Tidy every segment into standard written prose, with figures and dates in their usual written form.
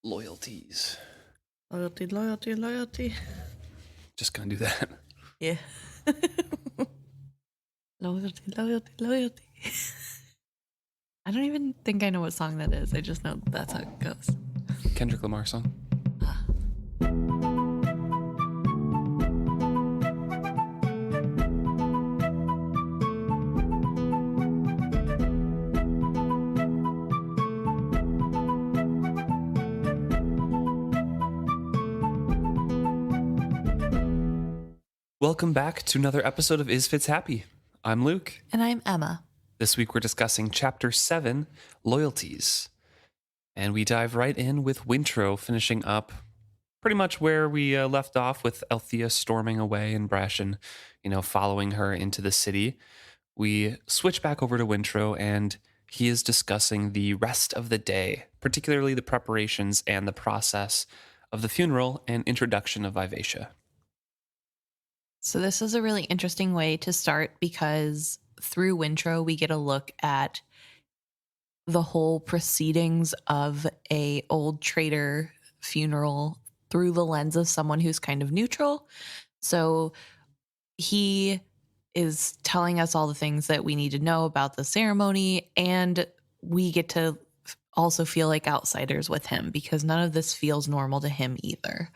Loyalties. Loyalty, loyalty, loyalty. Just gonna do that. Yeah. Loyalty, loyalty, loyalty. I don't even think I know what song that is. I just know that's how it goes. Kendrick Lamar song. Welcome back to another episode of Is Fits Happy. I'm Luke. And I'm Emma. This week we're discussing Chapter 7, Loyalties. And we dive right in with Wintro finishing up pretty much where we left off, with Althea storming away and Brashen, following her into the city. We switch back over to Wintro, and he is discussing the rest of the day, particularly the preparations and the process of the funeral and introduction of Vivacia. So this is a really interesting way to start, because through Wintro we get a look at the whole proceedings of a old trader funeral through the lens of someone who's kind of neutral. So he is telling us all the things that we need to know about the ceremony, and we get to also feel like outsiders with him, because none of this feels normal to him either.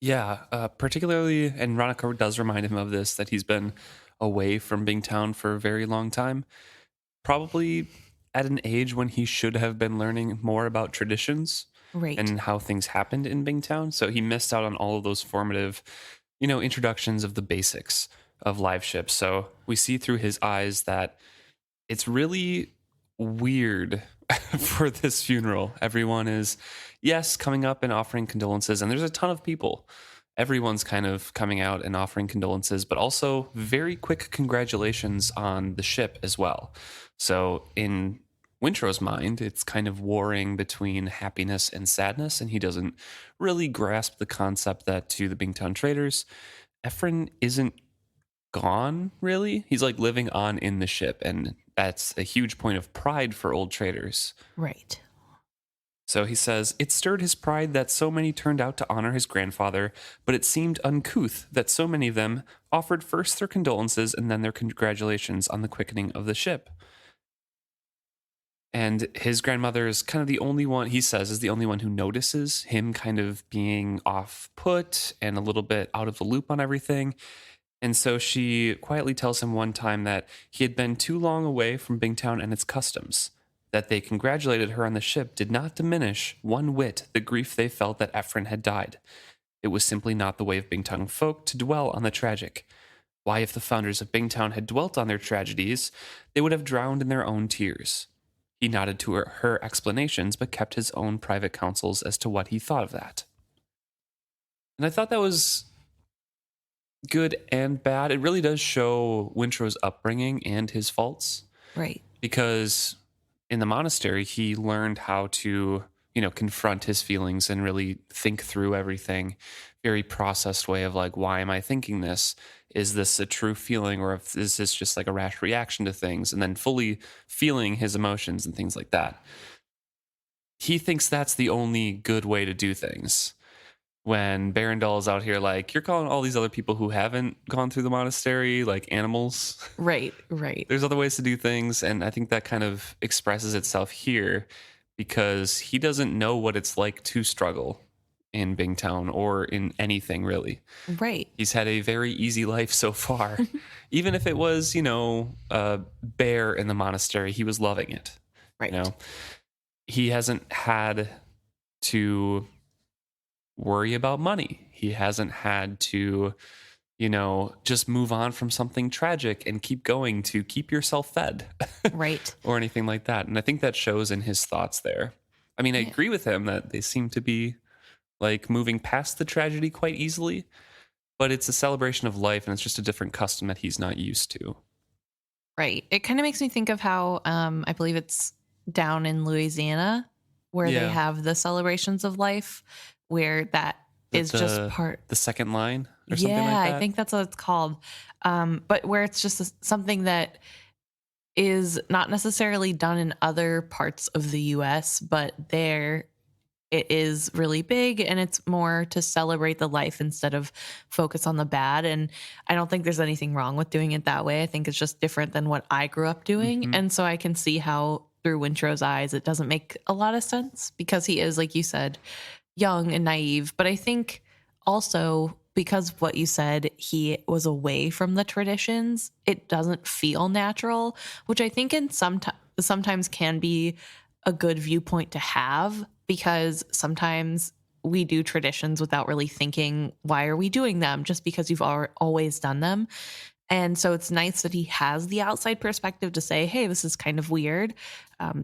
Yeah, particularly, and Ronica does remind him of this, that he's been away from Bingtown for a very long time, probably at an age when he should have been learning more about traditions Right. and how things happened in Bingtown. So he missed out on all of those formative, introductions of the basics of live ships. So we see through his eyes that it's really weird for this funeral. Everyone is, yes, coming up and offering condolences, and there's a ton of people. Everyone's kind of coming out and offering condolences, but also very quick congratulations on the ship as well. So in Wintro's mind, it's kind of warring between happiness and sadness, and he doesn't really grasp the concept that to the Bingtown traders, Ephron isn't gone, really. He's like living on in the ship, and that's a huge point of pride for old traders. Right. So he says, it stirred his pride that so many turned out to honor his grandfather, but it seemed uncouth that so many of them offered first their condolences and then their congratulations on the quickening of the ship. And his grandmother is kind of the only one, he says, is the only one who notices him kind of being off put and a little bit out of the loop on everything. And so she quietly tells him one time that he had been too long away from Bingtown and its customs. That they congratulated her on the ship did not diminish one whit the grief they felt that Ephron had died. It was simply not the way of Bingtown folk to dwell on the tragic. Why, if the founders of Bingtown had dwelt on their tragedies, they would have drowned in their own tears. He nodded to her explanations, but kept his own private counsels as to what he thought of that. And I thought that was good and bad. It really does show Wintro's upbringing and his faults. Right. Because in the monastery, he learned how to, confront his feelings and really think through everything. Very processed way of like, why am I thinking this? Is this a true feeling, or is this just like a rash reaction to things? And then fully feeling his emotions and things like that. He thinks that's the only good way to do things. When Barandal is out here like, you're calling all these other people who haven't gone through the monastery like animals. Right. There's other ways to do things, and I think that kind of expresses itself here because he doesn't know what it's like to struggle in Bingtown or in anything really. Right. He's had a very easy life so far. Even if it was, a bear in the monastery, he was loving it. Right. He hasn't had to worry about money. He hasn't had to, just move on from something tragic and keep going to keep yourself fed. Right. Or anything like that. And I think that shows in his thoughts there. I mean, I agree with him that they seem to be like moving past the tragedy quite easily, but it's a celebration of life, and it's just a different custom that he's not used to. Right. It kind of makes me think of how I believe it's down in Louisiana where they have the celebrations of life, where that is just part. The second line or something like that? Yeah, I think that's what it's called. But where it's just something that is not necessarily done in other parts of the U.S., but there it is really big and it's more to celebrate the life instead of focus on the bad. And I don't think there's anything wrong with doing it that way. I think it's just different than what I grew up doing. Hmm. And so I can see how through Wintrow's eyes, it doesn't make a lot of sense because he is, like you said, young and naive. But I think also because of what you said, he was away from the traditions, it doesn't feel natural, which I think in sometimes can be a good viewpoint to have because sometimes we do traditions without really thinking, why are we doing them? Just because you've always done them. And so it's nice that he has the outside perspective to say, hey, this is kind of weird.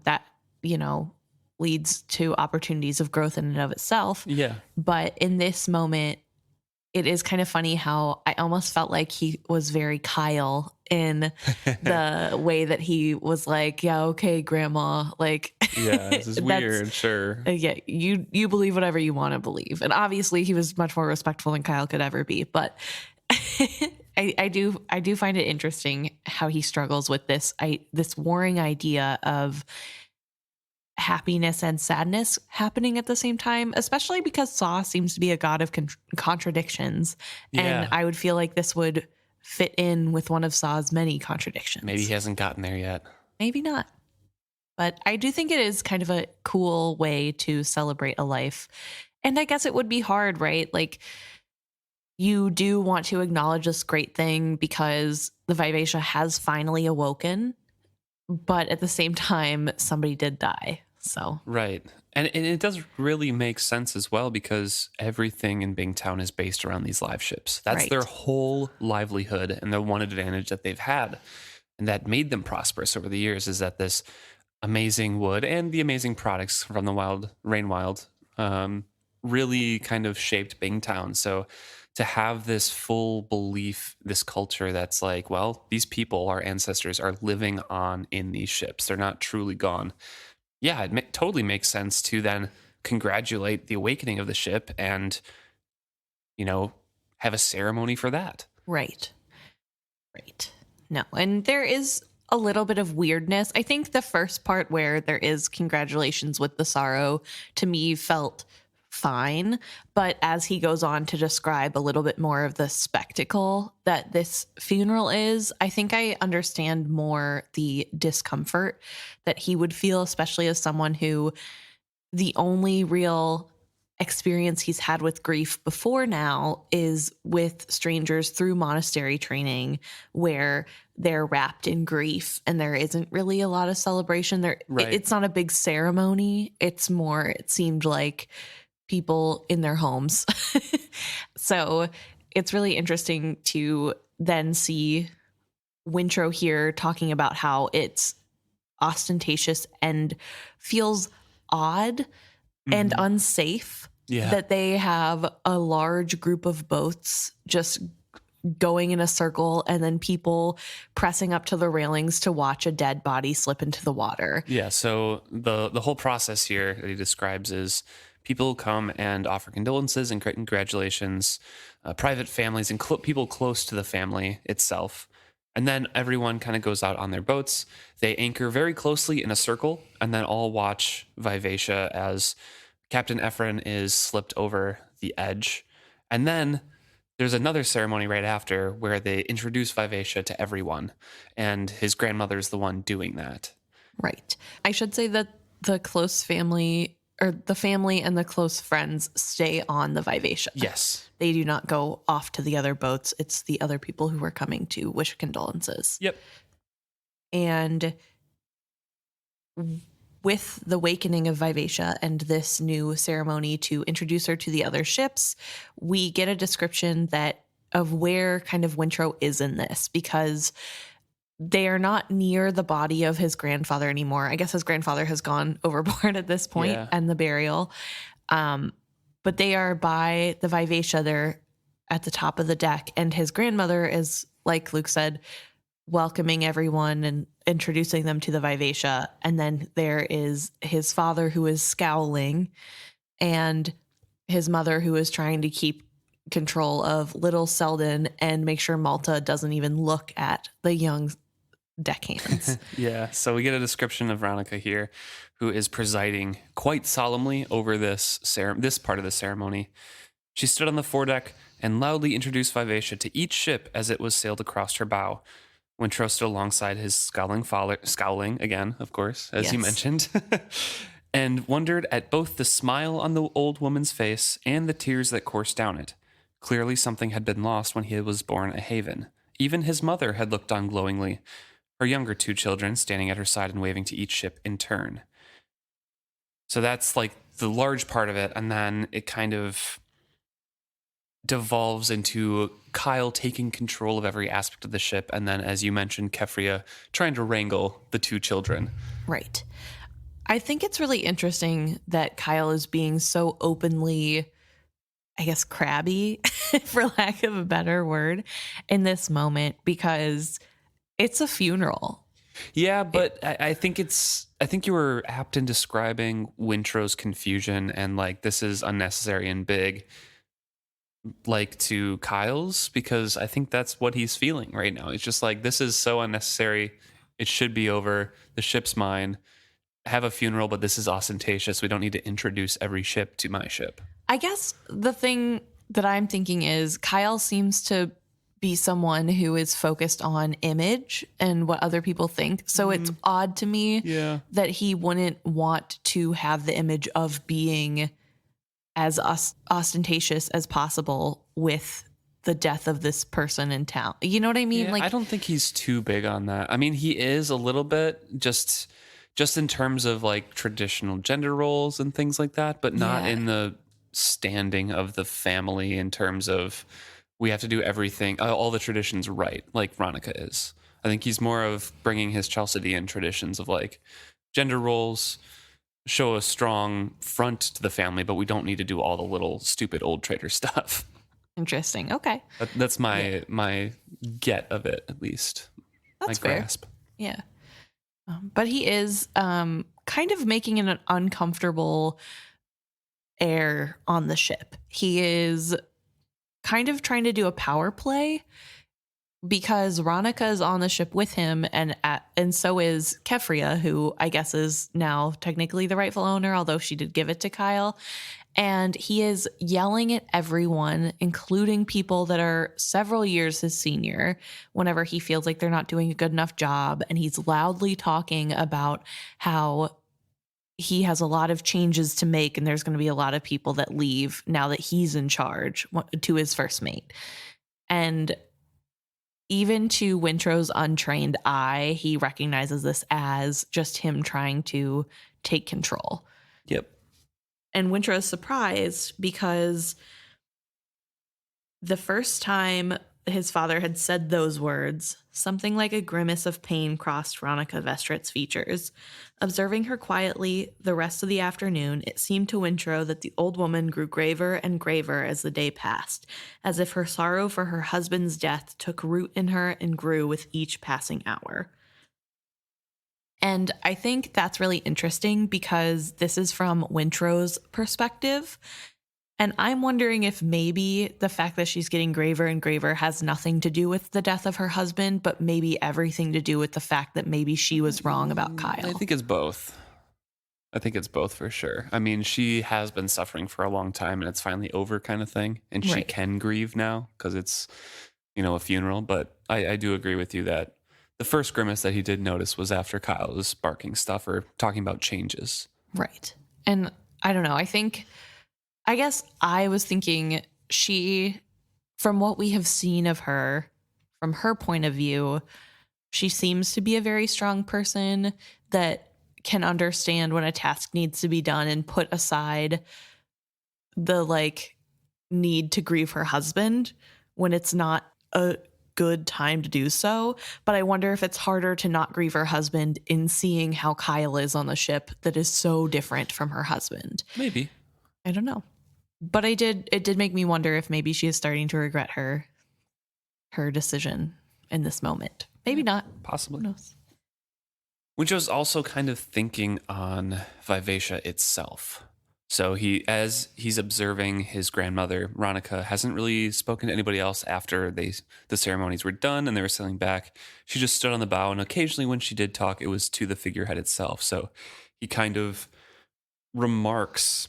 That, you know, leads to opportunities of growth in and of itself. Yeah. But in this moment, it is kind of funny how I almost felt like he was very Kyle in the way that he was like, yeah, okay, grandma, like Yeah, this is that's weird, sure. yeah, you believe whatever you want to believe. And obviously he was much more respectful than Kyle could ever be, but I do find it interesting how he struggles with this warring idea of happiness and sadness happening at the same time, especially because Saw seems to be a god of contradictions. And Yeah. I would feel like this would fit in with one of Saw's many Maybe contradictions. he hasn't gotten there yet. Maybe not. But I do think it is kind of a cool way to celebrate a life. And I guess it would be hard, right? Like, you do want to acknowledge this great thing because the Vivacia has finally awoken. But at the same time, somebody did die. So, Right. And it does really make sense as well because everything in Bingtown is based around these live ships. That's their right. whole livelihood and the one advantage that they've had and that made them prosperous over the years is that this amazing wood and the amazing products from the Rain Wild, really kind of shaped Bingtown. So to have this full belief, this culture that's like, well, these people, our ancestors, are living on in these ships. They're not truly gone. Yeah, it totally makes sense to then congratulate the awakening of the ship and, you know, have a ceremony for that. Right. Right. No. And there is a little bit of weirdness. I think the first part where there is congratulations with the sorrow to me felt fine. But as he goes on to describe a little bit more of the spectacle that this funeral is, I think I understand more the discomfort that he would feel, especially as someone who the only real experience he's had with grief before now is with strangers through monastery training where they're wrapped in grief and there isn't really a lot of celebration there. Right. It's not a big ceremony. It's more, it seemed like people in their homes. So it's really interesting to then see Wintro here talking about how it's ostentatious and feels odd and Mhm. unsafe Yeah. that they have a large group of boats just going in a circle and then people pressing up to the railings to watch a dead body slip into the water. Yeah. So the whole process here that he describes is people come and offer condolences and congratulations, private families and people close to the family itself. And then everyone kind of goes out on their boats. They anchor very closely in a circle and then all watch Vivacia as Captain Ephron is slipped over the edge. And then there's another ceremony right after where they introduce Vivacia to everyone. And his grandmother's the one doing that. Right. I should say that the close family or the family and the close friends stay on the Vivacia. Yes. They do not go off to the other boats. It's the other people who are coming to wish condolences. Yep. And with the awakening of Vivacia and this new ceremony to introduce her to the other ships, we get a description that of where kind of Wintro is in this because they are not near the body of his grandfather anymore. I guess his grandfather has gone overboard at this point Yeah. and the burial. But they are by the Vivacia. They're at the top of the deck. And his grandmother is, like Luke said, welcoming everyone and introducing them to the Vivacia. And then there is his father who is scowling and his mother who is trying to keep control of little Selden and make sure Malta doesn't even look at the young deckhands. Yeah. So we get a description of Ronica here, who is presiding quite solemnly over this part of the ceremony. She stood on the foredeck and loudly introduced Vivacia to each ship as it was sailed across her bow. Wintrow stood alongside his scowling father, scowling again, of course, as you Yes. mentioned, and wondered at both the smile on the old woman's face and the tears that coursed down it. Clearly, something had been lost when he was born a Haven. Even his mother had looked on glowingly, her younger two children standing at her side and waving to each ship in turn. So that's like the large part of it, and then it kind of devolves into Kyle taking control of every aspect of the ship, and then, as you mentioned, Kefria trying to wrangle the two children. Right. I think it's really interesting that Kyle is being so openly, I guess, crabby, for lack of a better word, in this moment because it's a funeral. Yeah, but I think I think you were apt in describing Wintrow's confusion and like this is unnecessary and big, like to Kyle's, because I think that's what he's feeling right now. It's just like, this is so unnecessary. It should be over. The ship's mine. Have a funeral, but this is ostentatious. We don't need to introduce every ship to my ship. I guess the thing that I'm thinking is Kyle seems to be someone who is focused on image and what other people think. So it's odd to me Yeah. that he wouldn't want to have the image of being as ostentatious as possible with the death of this person in town. You know what I mean? Yeah, I don't think he's too big on that. I mean, he is a little bit just in terms of like traditional gender roles and things like that, but not Yeah. in the standing of the family in terms of we have to do everything, all the traditions right, like Ronica is. I think he's more of bringing his Chalcedean traditions of like gender roles, show a strong front to the family, but we don't need to do all the little stupid old trader stuff. Interesting. Okay. That's my get of it, at least. That's My fair. grasp. Yeah. But he is kind of making an uncomfortable air on the ship. He is kind of trying to do a power play because Ronica is on the ship with him, and so is Kefria, who I guess is now technically the rightful owner, although she did give it to Kyle. And he is yelling at everyone, including people that are several years his senior, whenever he feels like they're not doing a good enough job. And he's loudly talking about how he has a lot of changes to make, and there's going to be a lot of people that leave now that he's in charge, to his first mate. And even to Wintrow's untrained eye, he recognizes this as just him trying to take control. Yep. And Wintrow is surprised because the first time his father had said those words, something like a grimace of pain crossed Ronica Vestrit's features. Observing her quietly the rest of the afternoon, it seemed to Wintrow that the old woman grew graver and graver as the day passed, as if her sorrow for her husband's death took root in her and grew with each passing hour. And I think that's really interesting because this is from Wintrow's perspective. And I'm wondering if maybe the fact that she's getting graver and graver has nothing to do with the death of her husband, but maybe everything to do with the fact that maybe she was wrong about Kyle. I think it's both. I think it's both for sure. I mean, she has been suffering for a long time and it's finally over kind of thing. And she Right. can grieve now because it's, a funeral. But I do agree with you that the first grimace that he did notice was after Kyle was barking stuff or talking about changes. Right. And I don't know. I guess I was thinking she, from what we have seen of her, from her point of view, she seems to be a very strong person that can understand when a task needs to be done and put aside the need to grieve her husband when it's not a good time to do so. But I wonder if it's harder to not grieve her husband in seeing how Kyle is on the ship that is so different from her husband. Maybe. I don't know. But it did make me wonder if maybe she is starting to regret her decision in this moment. Maybe not. Possibly. Who knows? Which was also kind of thinking on Vivacia itself. So as he's observing his grandmother, Ronica hasn't really spoken to anybody else after the ceremonies were done and they were sailing back. She just stood on the bow, and occasionally when she did talk, it was to the figurehead itself. So he kind of remarks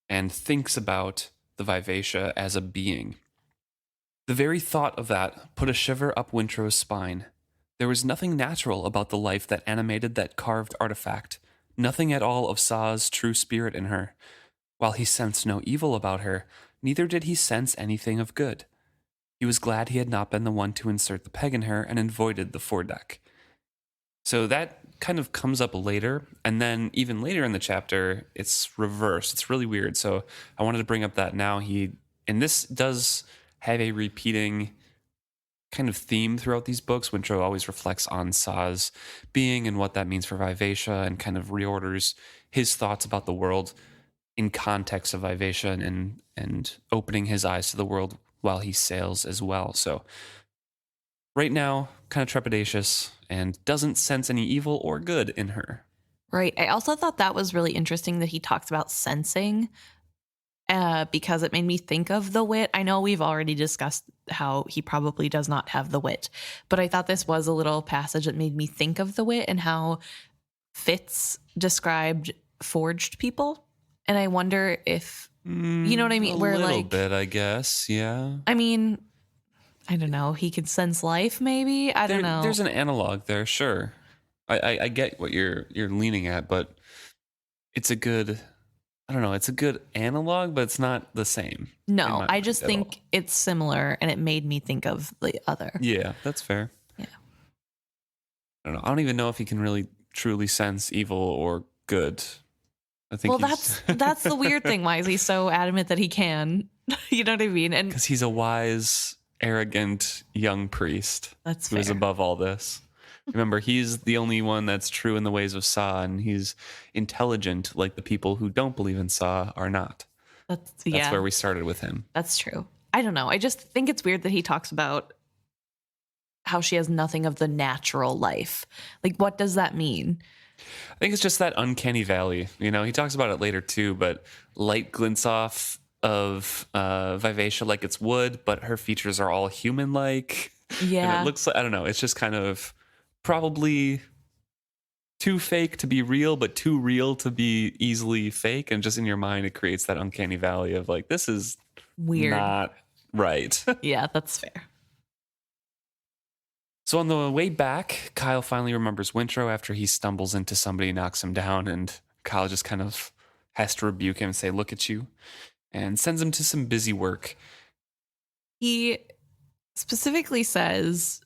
and thinks about the Vivacia as a being. The very thought of that put a shiver up Wintrow's spine. There was nothing natural about the life that animated that carved artifact, nothing at all of Sa's true spirit in her. While he sensed no evil about her, neither did he sense anything of good. He was glad he had not been the one to insert the peg in her and avoided the foredeck. So that kind of comes up later, and then even later in the chapter, it's reversed. It's really weird. So I wanted to bring up that now. And this does have a repeating kind of theme throughout these books. Wintrow always reflects on Sa's being and what that means for Vivacia, and kind of reorders his thoughts about the world in context of Vivacia, and opening his eyes to the world while he sails as well. So right now, kind of trepidatious and doesn't sense any evil or good in her. Right. I also thought that was really interesting that he talks about sensing, because it made me think of the wit. I know we've already discussed how he probably does not have the wit, but I thought this was a little passage that made me think of the wit and how Fitz described forged people. And I wonder if, you know what I mean? A Where little like, bit, I guess. Yeah. I mean, I don't know. He could sense life, maybe. I don't know. There's an analog there, sure. I get what you're leaning at, but it's a good, I don't know, it's a good analog, but it's not the same. No, I just think it's similar, and it made me think of the other. Yeah, that's fair. Yeah. I don't know. I don't even know if he can really truly sense evil or good. I think that's the weird thing. Why is he so adamant that he can? You know what I mean? And because he's a wise, arrogant young priest that's who is fair. above all this. Remember, he's the only one that's true in the ways of Sa, and he's intelligent like the people who don't believe in Sa are not. That's where we started with him. That's true. I don't know. I just think it's weird that he talks about how she has nothing of the natural life. Like, what does that mean? I think it's just that uncanny valley. You know, he talks about it later too, but light glints off of Vivacia like it's wood, but her features are all human-like. Yeah. And it looks like, I don't know, it's just kind of probably too fake to be real, but too real to be easily fake. And just in your mind, it creates that uncanny valley of like, this is weird, not right. Yeah, that's fair. So on the way back, Kyle finally remembers Wintrow after he stumbles into somebody, knocks him down, and Kyle just kind of has to rebuke him and say, look at you, and sends him to some busy work. He specifically says,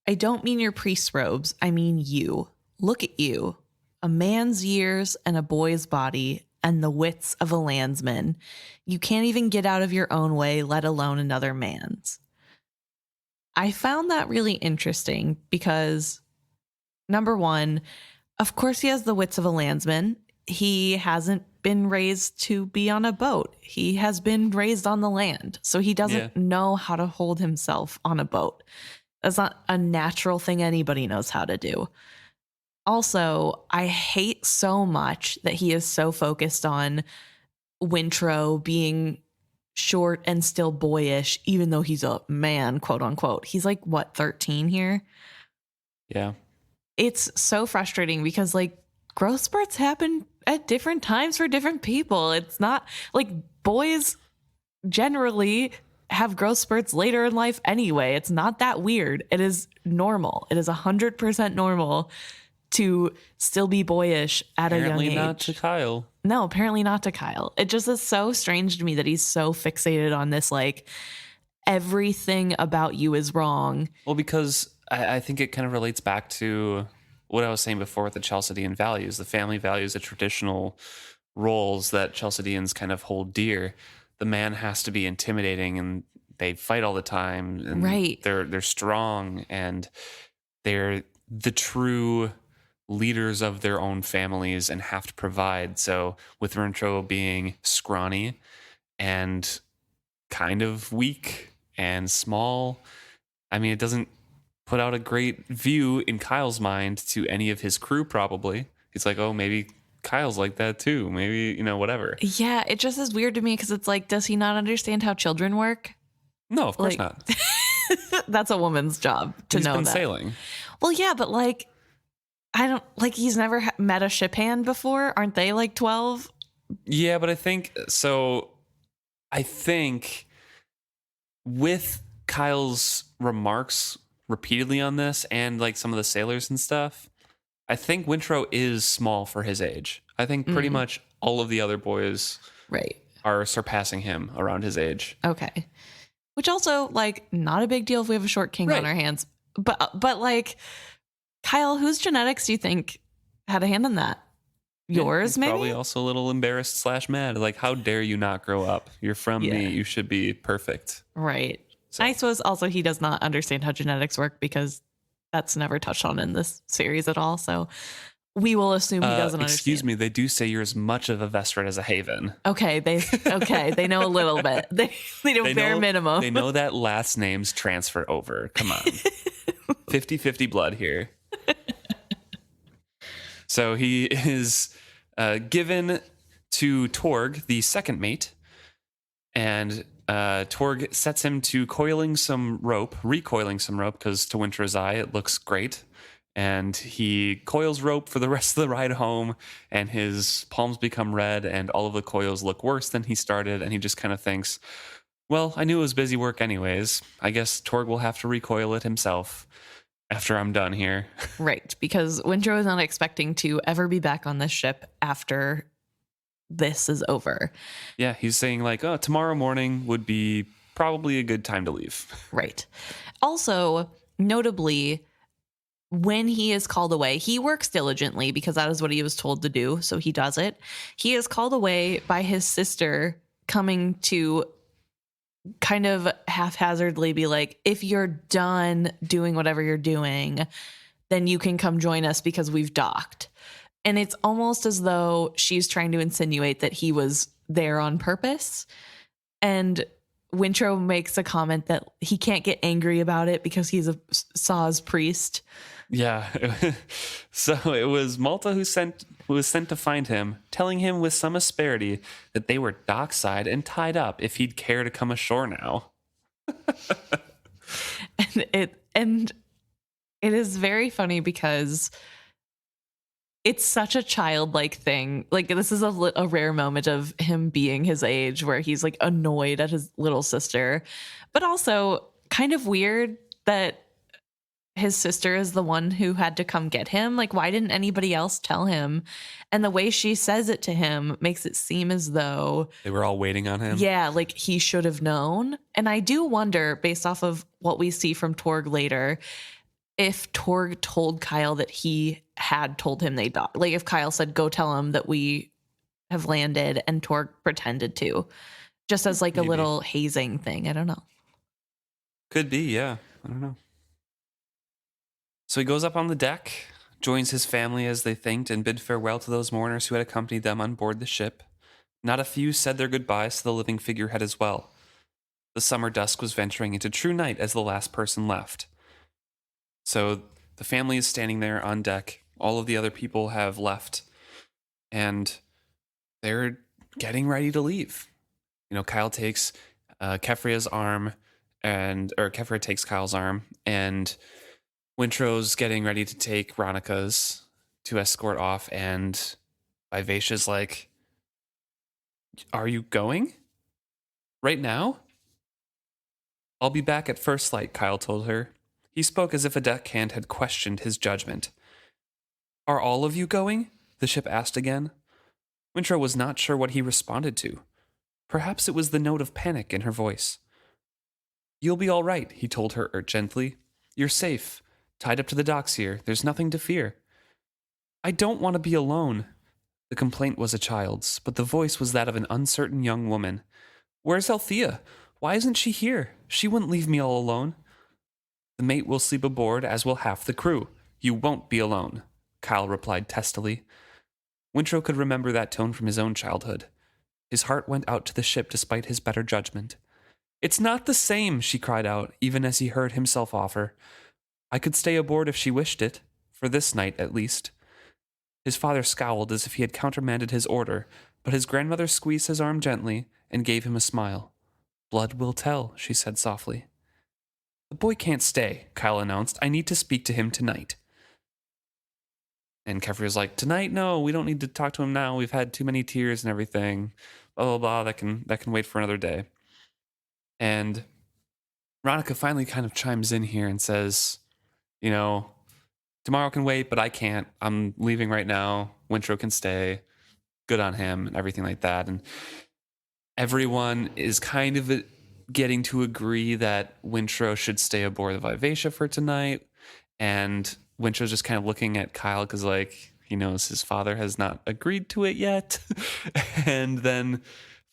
I don't mean your priest's robes, I mean you. Look at you. A man's years and a boy's body and the wits of a landsman. You can't even get out of your own way, let alone another man's. I found that really interesting because, number one, of course he has the wits of a landsman. He hasn't been raised to be on a boat. He has been raised on the land. So he doesn't know how to hold himself on a boat. That's not a natural thing anybody knows how to do. Also, I hate so much that he is so focused on Wintrow being short and still boyish, even though he's a man, quote unquote. He's like, what, 13 here? Yeah. It's so frustrating because like growth spurts happen at different times for different people. It's not like boys generally have growth spurts later in life anyway. It's not that weird. It is normal. It is 100% normal to still be boyish at a young age. Apparently not to Kyle. No, apparently not to Kyle. It just is so strange to me that he's so fixated on this, like, everything about you is wrong. Well, because I think it kind of relates back to what I was saying before with the Chalcedean values, the family values, the traditional roles that Chalcedeans kind of hold dear. The man has to be intimidating, and they fight all the time, and right. They're strong, and they're the true leaders of their own families and have to provide. So with Wintrow being scrawny and kind of weak and small, I mean, it doesn't put out a great view in Kyle's mind to any of his crew, probably. He's like, oh, maybe Kyle's like that too. Maybe, whatever. Yeah, it just is weird to me because it's like, does he not understand how children work? No, of course Like, not. that's a woman's job to He's know been that. sailing. Well, yeah, but like, I don't like he's never met a ship hand before. Aren't they like 12? Yeah, but I think so. I think with Kyle's remarks repeatedly on this and like some of the sailors and stuff, I think Wintrow is small for his age. I think pretty much all of the other boys Right. are surpassing him around his age. Okay. Which also like not a big deal if we have a short king on Right. our hands. But like Kyle, whose genetics do you think had a hand in that? Yours, He's maybe? probably also a little embarrassed / mad. Like, how dare you not grow up? You're from Yeah. me. You should be perfect. Right. So. I suppose also he does not understand how genetics work because that's never touched on in this series at all. So we will assume he doesn't Excuse understand. me, they do say you're as much of a Vestrit as a Haven. Okay, they know a little bit. They know bare minimum. They know that last names transfer over. Come on. 50-50 blood here. So he is given to Torg, the second mate, and Torg sets him to recoiling some rope, because to Wintrow's eye, it looks great. And he coils rope for the rest of the ride home, and his palms become red, and all of the coils look worse than he started, and he just kind of thinks, well, I knew it was busy work anyways. I guess Torg will have to recoil it himself after I'm done here. Right, because Wintrow is not expecting to ever be back on this ship after this is over. Yeah, he's saying like, oh, tomorrow morning would be probably a good time to leave. Right. Also, notably, when he is called away, he works diligently because that is what he was told to do. So he does it. He is called away by his sister coming to kind of haphazardly be like, if you're done doing whatever you're doing, then you can come join us because we've docked. And it's almost as though she's trying to insinuate that he was there on purpose. And Wintrow makes a comment that he can't get angry about it because he's a Saw's priest. Yeah. So it was Malta who was sent to find him, telling him with some asperity that they were dockside and tied up if he'd care to come ashore now. and it is very funny because it's such a childlike thing. Like, this is a rare moment of him being his age where he's like annoyed at his little sister, but also kind of weird that his sister is the one who had to come get him. Like, why didn't anybody else tell him? And the way she says it to him makes it seem as though they were all waiting on him. Yeah, like he should have known. And I do wonder, based off of what we see from Torg later, if Torg told Kyle that he had told him they docked. Like if Kyle said, go tell him that we have landed, and Torg pretended to, just as like a little hazing thing. I don't know. Could be, yeah. I don't know. So he goes up on the deck, joins his family as they thanked and bid farewell to those mourners who had accompanied them on board the ship. Not a few said their goodbyes to the living figurehead as well. The summer dusk was venturing into true night as the last person left. So the family is standing there on deck. All of the other people have left, and they're getting ready to leave. Kyle takes Kefria's arm, or Kefria takes Kyle's arm, and Wintrow's getting ready to take Ronica's to escort off, and Vivacia's like, are you going? Right now? I'll be back at first light, Kyle told her. He spoke as if a deckhand had questioned his judgment. Are all of you going? The ship asked again. Wintrow was not sure what he responded to. Perhaps it was the note of panic in her voice. You'll be all right, he told her gently. You're safe. Tied up to the docks here. There's nothing to fear. I don't want to be alone. The complaint was a child's, but the voice was that of an uncertain young woman. Where's Althea? Why isn't she here? She wouldn't leave me all alone. The mate will sleep aboard, as will half the crew. You won't be alone, Kyle replied testily. Wintrow could remember that tone from his own childhood. His heart went out to the ship despite his better judgment. It's not the same, she cried out, even as he heard himself offer. I could stay aboard if she wished it, for this night at least. His father scowled as if he had countermanded his order, but his grandmother squeezed his arm gently and gave him a smile. Blood will tell, she said softly. The boy can't stay, Kyle announced. I need to speak to him tonight. And Kefri was like, tonight? No, we don't need to talk to him now. We've had too many tears and everything. Blah, blah, blah. That can wait for another day. And Ronica finally kind of chimes in here and says, you know, tomorrow can wait, but I can't. I'm leaving right now. Wintrow can stay. Good on him and everything like that. And everyone is kind of getting to agree that Wintrow should stay aboard the Vivacia for tonight. And Wintrow's just kind of looking at Kyle because, like, he knows his father has not agreed to it yet. And then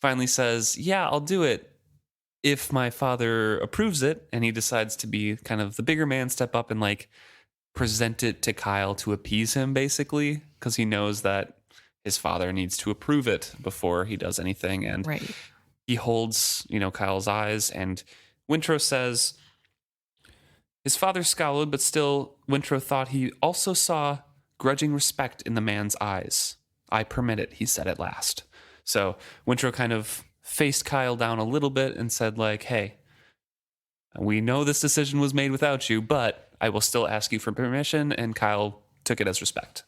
finally says, yeah, I'll do it if my father approves it. And he decides to be kind of the bigger man, step up and, like, present it to Kyle to appease him, basically, because he knows that his father needs to approve it before he does anything. And Right. he holds, Kyle's eyes, and Wintrow says, his father scowled, but still, Wintrow thought he also saw grudging respect in the man's eyes. I permit it, he said at last. So Wintrow kind of faced Kyle down a little bit and said, like, hey, we know this decision was made without you, but I will still ask you for permission. And Kyle took it as respect.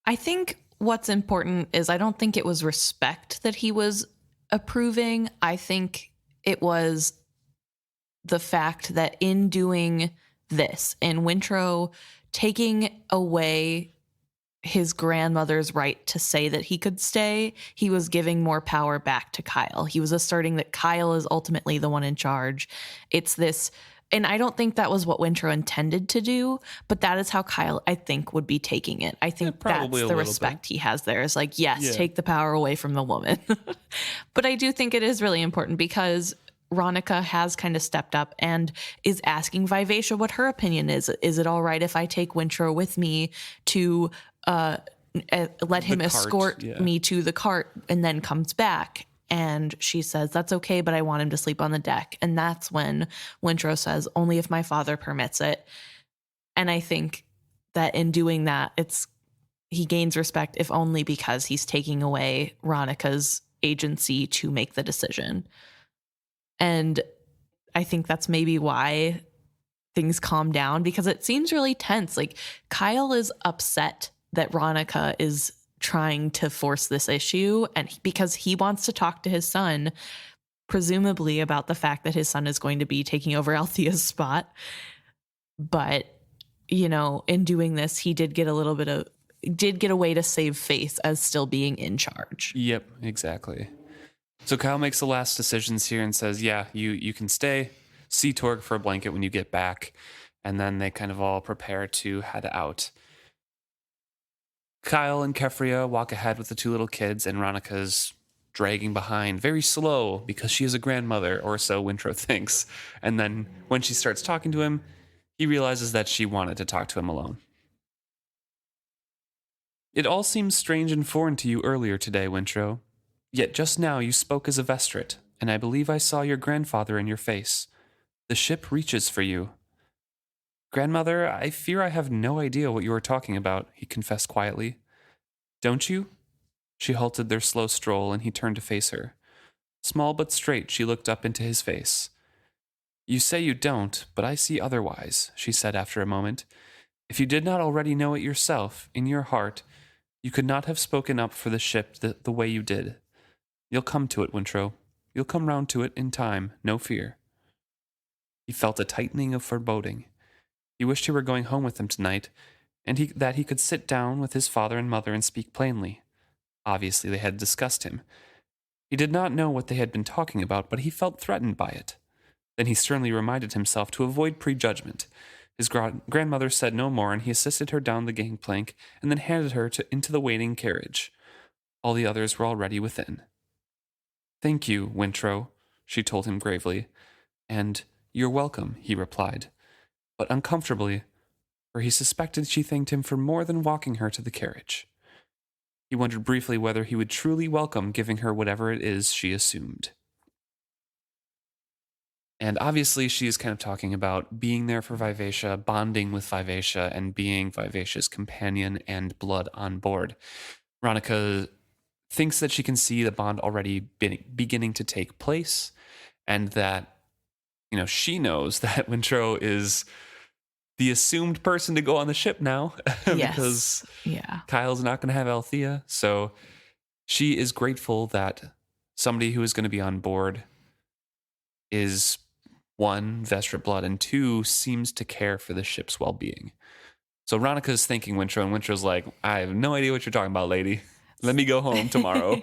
I think what's important is I don't think it was respect that he was approving. I think it was the fact that in doing this, in Wintrow taking away his grandmother's right to say that he could stay, he was giving more power back to Kyle. He was asserting that Kyle is ultimately the one in charge. It's this, and I don't think that was what Wintrow intended to do, but that is how Kyle, I think, would be taking it. I think that's the respect he has there, is like, yes, take the power away from the woman. But I do think it is really important because Ronica has kind of stepped up and is asking Vivacia what her opinion is. Is it all right if I take Wintrow with me to let him escort me to the cart and then comes back? And she says, that's okay, but I want him to sleep on the deck. And that's when Wintrow says, only if my father permits it. And I think that in doing that, he gains respect, if only because he's taking away Ronica's agency to make the decision. And I think that's maybe why things calm down, because it seems really tense. Like, Kyle is upset that Ronica is trying to force this issue, and because he wants to talk to his son, presumably about the fact that his son is going to be taking over Althea's spot. But, in doing this, he did get a way to save face as still being in charge. Yep, exactly. So Kyle makes the last decisions here and says, yeah, you can stay. See Torg for a blanket when you get back. And then they kind of all prepare to head out. Kyle and Kefria walk ahead with the two little kids, and Ronica's dragging behind, very slow, because she is a grandmother, or so Wintrow thinks. And then when she starts talking to him, he realizes that she wanted to talk to him alone. It all seems strange and foreign to you earlier today, Wintrow. Yet just now you spoke as a Vestrit, and I believe I saw your grandfather in your face. The ship reaches for you. Grandmother, I fear I have no idea what you are talking about, he confessed quietly. Don't you? She halted their slow stroll, and he turned to face her. Small but straight, she looked up into his face. You say you don't, but I see otherwise, she said after a moment. If you did not already know it yourself, in your heart, you could not have spoken up for the ship the way you did. You'll come to it, Wintrow. You'll come round to it in time, no fear. He felt a tightening of foreboding. He wished he were going home with them tonight, and that he could sit down with his father and mother and speak plainly. Obviously, they had discussed him. He did not know what they had been talking about, but he felt threatened by it. Then he sternly reminded himself to avoid prejudgment. His grandmother said no more, and he assisted her down the gangplank and then handed her into the waiting carriage. All the others were already within. Thank you, Wintrow, she told him gravely. And you're welcome, he replied, but uncomfortably, for he suspected she thanked him for more than walking her to the carriage. He wondered briefly whether he would truly welcome giving her whatever it is she assumed. And obviously, she is kind of talking about being there for Vivacia, bonding with Vivacia, and being Vivacia's companion and blood on board. Ronica thinks that she can see the bond already beginning to take place, and that, she knows that Wintrow is the assumed person to go on the ship now because Yes. Yeah. Kyle's not going to have Althea. So she is grateful that somebody who is going to be on board is, one, Vestrit blood, and two, seems to care for the ship's well-being. So Ronica's thanking Wintrow, and Wintrow's like, I have no idea what you're talking about, lady. Let me go home tomorrow.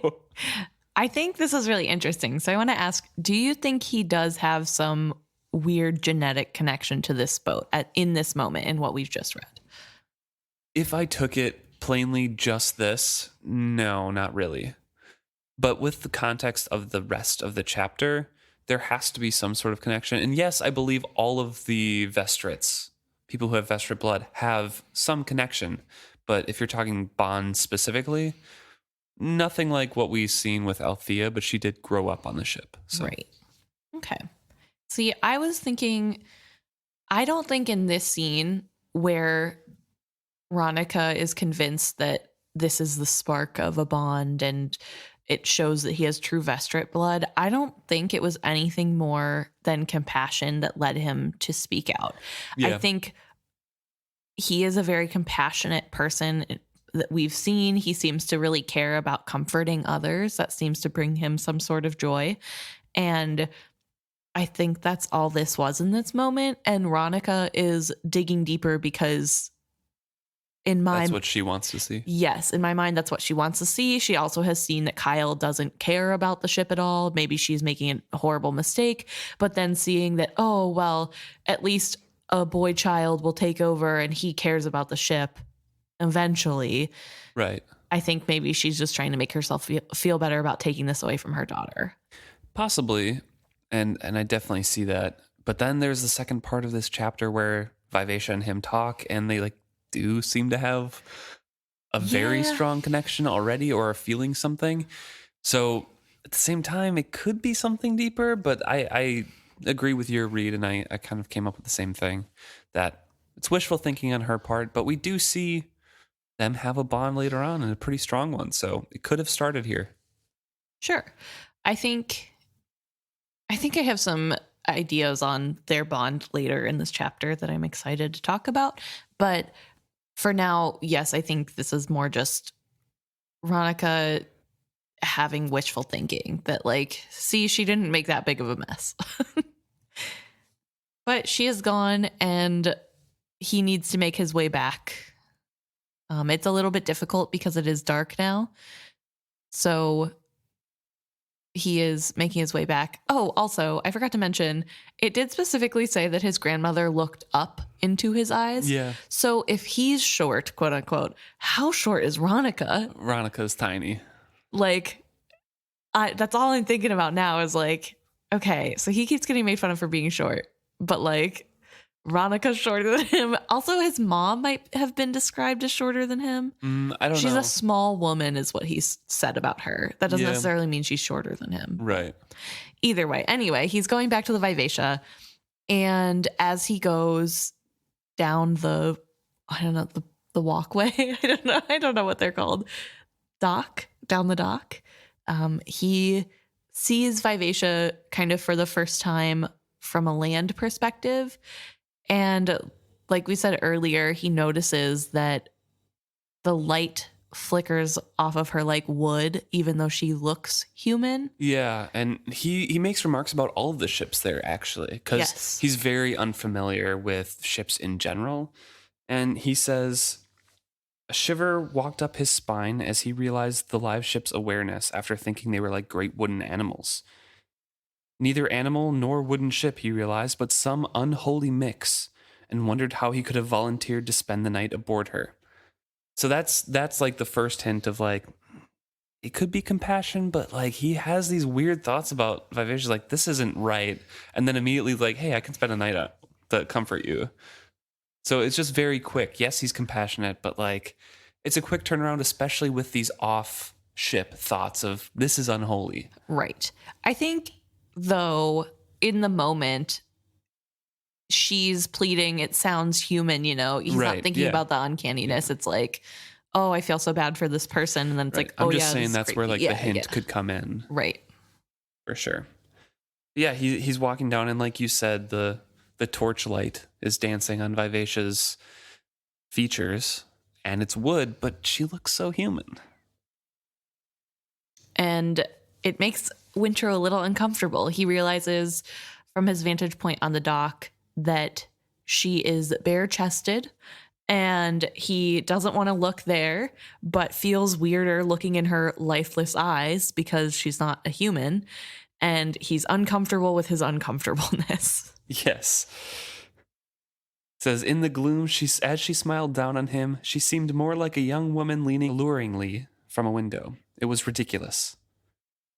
I think this is really interesting. So I want to ask, do you think he does have some weird genetic connection to this boat in this moment in what we've just read? If I took it plainly just this, no, not really. But with the context of the rest of the chapter, there has to be some sort of connection. And yes, I believe all of the Vestrits, people who have Vestrit blood, have some connection. But if you're talking Bond specifically, nothing like what we've seen with Althea, but she did grow up on the ship. So. Right. Okay. See, I was thinking, I don't think in this scene where Ronica is convinced that this is the spark of a bond and it shows that he has true Vestrit blood, I don't think it was anything more than compassion that led him to speak out. Yeah. I think he is a very compassionate person that we've seen. He seems to really care about comforting others. That seems to bring him some sort of joy. And I think that's all this was in this moment. And Ronica is digging deeper because that's what she wants to see. Yes, in my mind, that's what she wants to see. She also has seen that Kyle doesn't care about the ship at all. Maybe she's making a horrible mistake. But then seeing that, oh, well, at least a boy child will take over and he cares about the ship eventually. Right. I think maybe she's just trying to make herself feel better about taking this away from her daughter. Possibly. And I definitely see that. But then there's the second part of this chapter where Vivacia and him talk, and they do seem to have a very strong connection already, or are feeling something. So at the same time, it could be something deeper, but I agree with your read, and I kind of came up with the same thing, that it's wishful thinking on her part, but we do see them have a bond later on, and a pretty strong one. So it could have started here. Sure. I think I have some ideas on their bond later in this chapter that I'm excited to talk about. But for now, yes, I think this is more just Ronica having wishful thinking that, see, she didn't make that big of a mess. But she is gone and he needs to make his way back. It's a little bit difficult because it is dark now. So he is making his way back. Oh, also, I forgot to mention, it did specifically say that his grandmother looked up into his eyes. Yeah. So if he's short, quote unquote, how short is Ronica? Ronica's tiny. That's all I'm thinking about now is okay, so he keeps getting made fun of for being short, but Ronica's shorter than him. Also, his mom might have been described as shorter than him. I don't know. She's a small woman is what he's said about her. That doesn't necessarily mean she's shorter than him. Right. Either way. Anyway, he's going back to the Vivacia. And as he goes down the walkway, I don't know what they're called. Down the dock. He sees Vivacia kind of for the first time from a land perspective. And like we said earlier, he notices that the light flickers off of her like wood, even though she looks human. Yeah, and he makes remarks about all of the ships there, actually, because he's very unfamiliar with ships in general. And he says, a shiver walked up his spine as he realized the live ship's awareness after thinking they were like great wooden animals. Neither animal nor wooden ship, he realized, but some unholy mix, and wondered how he could have volunteered to spend the night aboard her. So that's like the first hint of it could be compassion, but he has these weird thoughts about Vivacia, this isn't right. And then immediately hey, I can spend a night to comfort you. So it's just very quick. Yes, he's compassionate, but it's a quick turnaround, especially with these off ship thoughts of this is unholy. Right. I think though in the moment, she's pleading, it sounds human, he's not Right. thinking Yeah. about the uncanniness. It's like, oh, I feel so bad for this person. And then it's Right. like, I'm oh, just yeah, this saying is that's where creepy. like the Yeah, I get hint it. could come in Right. for sure. Yeah, he's walking down, and like you said, the torchlight is dancing on Vivacia's features, and it's wood, but she looks so human. And it makes Winter a little uncomfortable. He realizes from his vantage point on the dock that she is bare chested, and he doesn't want to look there, but feels weirder looking in her lifeless eyes because she's not a human. And he's uncomfortable with his uncomfortableness. Yes. It says in the gloom, as she smiled down on him, she seemed more like a young woman leaning alluringly from a window. It was ridiculous.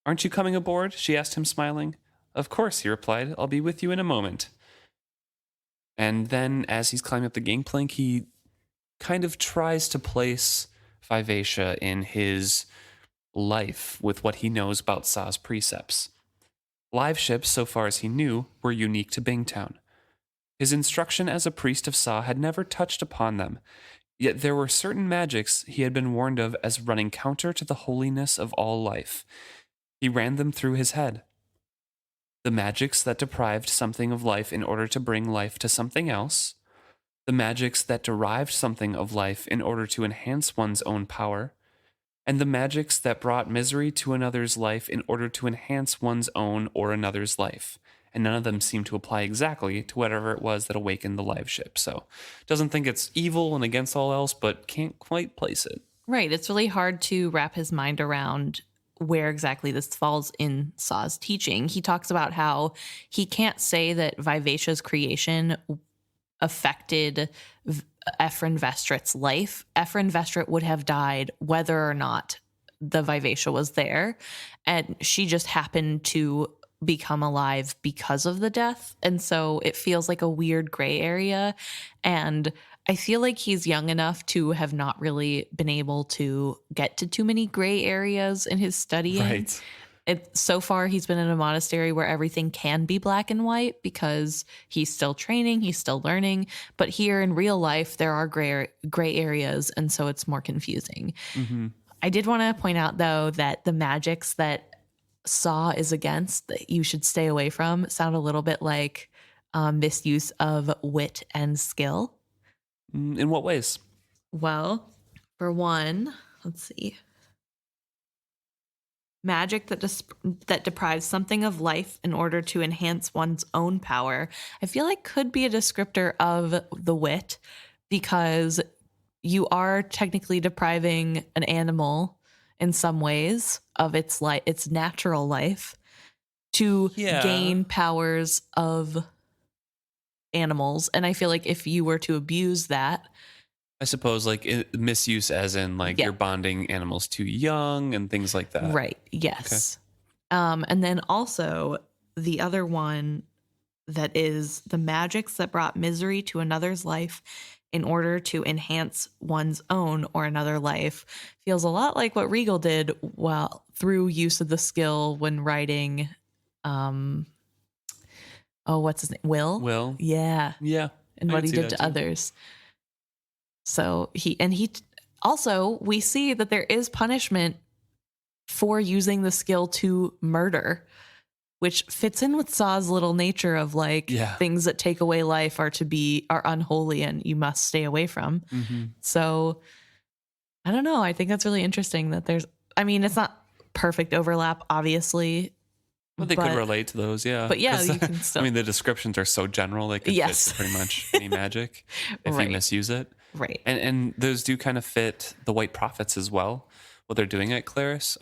Aren't you coming aboard? She asked him, smiling. Of course, he replied. I'll be with you in a moment. And then, as he's climbing up the gangplank, he kind of tries to place Vivacia in his life with what he knows about Sa's precepts. Live ships, so far as he knew, were unique to Bingtown. His instruction as a priest of Sa had never touched upon them, yet there were certain magics he had been warned of as running counter to the holiness of all life. He ran them through his head. The magics that deprived something of life in order to bring life to something else, the magics that derived something of life in order to enhance one's own power, and the magics that brought misery to another's life in order to enhance one's own or another's life. And none of them seem to apply exactly to whatever it was that awakened the live ship. So, doesn't think it's evil and against all else, but can't quite place it. Right. It's really hard to wrap his mind around where exactly this falls in Sa's teaching. He talks about how he can't say that Vivacia's creation affected Ephraim Vestrit's life. Ephraim Vestrit would have died whether or not the Vivacia was there. And she just happened to become alive because of the death. And so it feels like a weird gray area. And I feel like he's young enough to have not really been able to get to too many gray areas in his studying. Right. So far, he's been in a monastery where everything can be black and white because he's still training, he's still learning. But here in real life, there are gray areas, and so it's more confusing. Mm-hmm. I did want to point out, though, that the magics that Saw is against that you should stay away from sound a little bit like misuse of wit and skill. In what ways? Well, for one, let's see. Magic that deprives something of life in order to enhance one's own power, I feel like could be a descriptor of the wit, because you are technically depriving an animal in some ways of its natural life to gain powers of animals. And I feel like if you were to abuse that, I suppose like misuse as in like you're bonding animals too young and things like that. Right. Yes. Okay. And then also the other one that is the magics that brought misery to another's life in order to enhance one's own or another life feels a lot like what Regal did through use of the skill when writing what's his name? Will? Yeah. Yeah. And what he did to others. So he also, we see that there is punishment for using the skill to murder, which fits in with Saw's little nature of things that take away life are unholy and you must stay away from. Mm-hmm. So I don't know. I think that's really interesting that it's not perfect overlap, obviously. But they could relate to those, yeah. But yeah, you can still. The descriptions are so general, they could fit to pretty much any magic if you misuse it. Right. And those do kind of fit the White Prophets as well, what they're doing at Claris.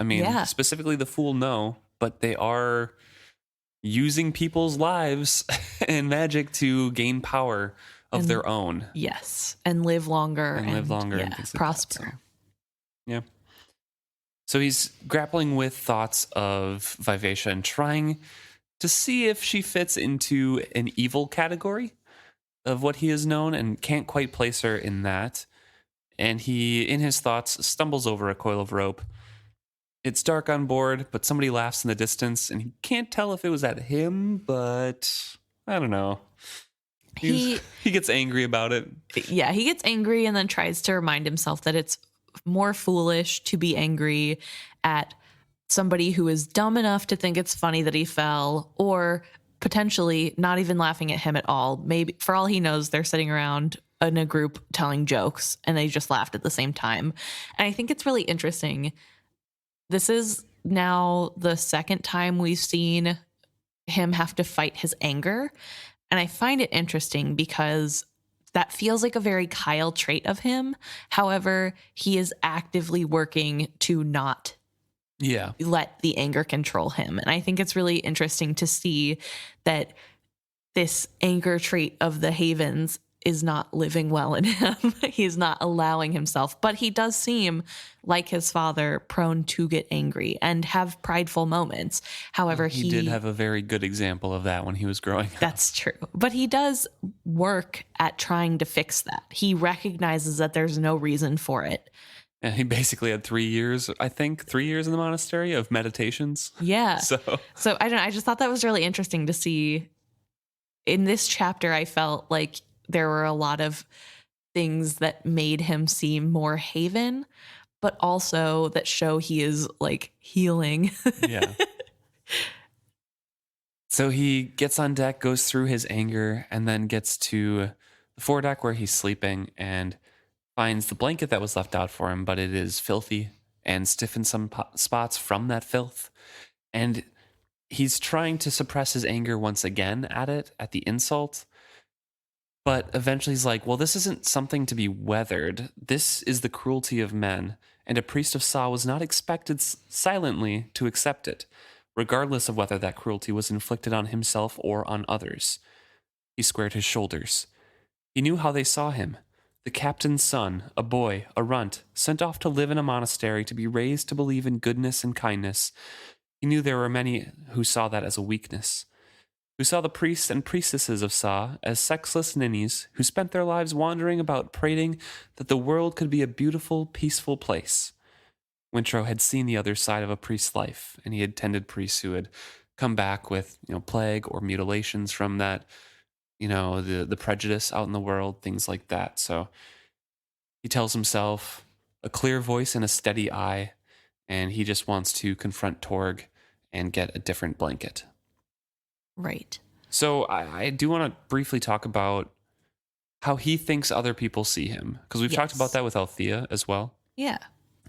Specifically the Fool, no, but they are using people's lives and magic to gain power of their own. Yes. And live longer. And prosper. Like yeah. So he's grappling with thoughts of Vivacia and trying to see if she fits into an evil category of what he has known and can't quite place her in that. And he, in his thoughts, stumbles over a coil of rope It's dark on board, but somebody laughs in the distance, and he can't tell if it was at him, but I don't know. He He gets angry about it. Yeah, he gets angry and then tries to remind himself that it's more foolish to be angry at somebody who is dumb enough to think it's funny that he fell, or potentially not even laughing at him at all. Maybe for all he knows, they're sitting around in a group telling jokes and they just laughed at the same time. And I think it's really interesting. This is now the second time we've seen him have to fight his anger. And I find it interesting because that feels like a very Kyle trait of him. However, he is actively working to not Yeah. let the anger control him. And I think it's really interesting to see that this anger trait of the Havens is not living well in him. He's not allowing himself, but he does seem like his father, prone to get angry and have prideful moments. However, He did have a very good example of that when he was growing up. that's true. But he does work at trying to fix that. He recognizes that there's no reason for it. And he basically had 3 years, I think, 3 years in the monastery of meditations. Yeah. So I don't know. I just thought that was really interesting to see. In this chapter, I felt like there were a lot of things that made him seem more Haven, but also that show he is like healing. yeah. So he gets on deck, goes through his anger, and then gets to the foredeck where he's sleeping and finds the blanket that was left out for him, but it is filthy and stiff in some spots from that filth. And he's trying to suppress his anger once again at it, at the insult. But eventually he's like, well, this isn't something to be weathered. This is the cruelty of men, and a priest of Sa was not expected silently to accept it, regardless of whether that cruelty was inflicted on himself or on others. He squared his shoulders. He knew how they saw him. The captain's son, a boy, a runt, sent off to live in a monastery to be raised to believe in goodness and kindness. He knew there were many who saw that as a weakness, who saw the priests and priestesses of Sa as sexless ninnies who spent their lives wandering about praying that the world could be a beautiful, peaceful place. Wintrow had seen the other side of a priest's life, and he had tended priests who had come back with, plague or mutilations from that, the prejudice out in the world, things like that. So he tells himself a clear voice and a steady eye, and he just wants to confront Torg and get a different blanket. Right. So I do want to briefly talk about how he thinks other people see him, because we've talked about that with Althea as well. Yeah.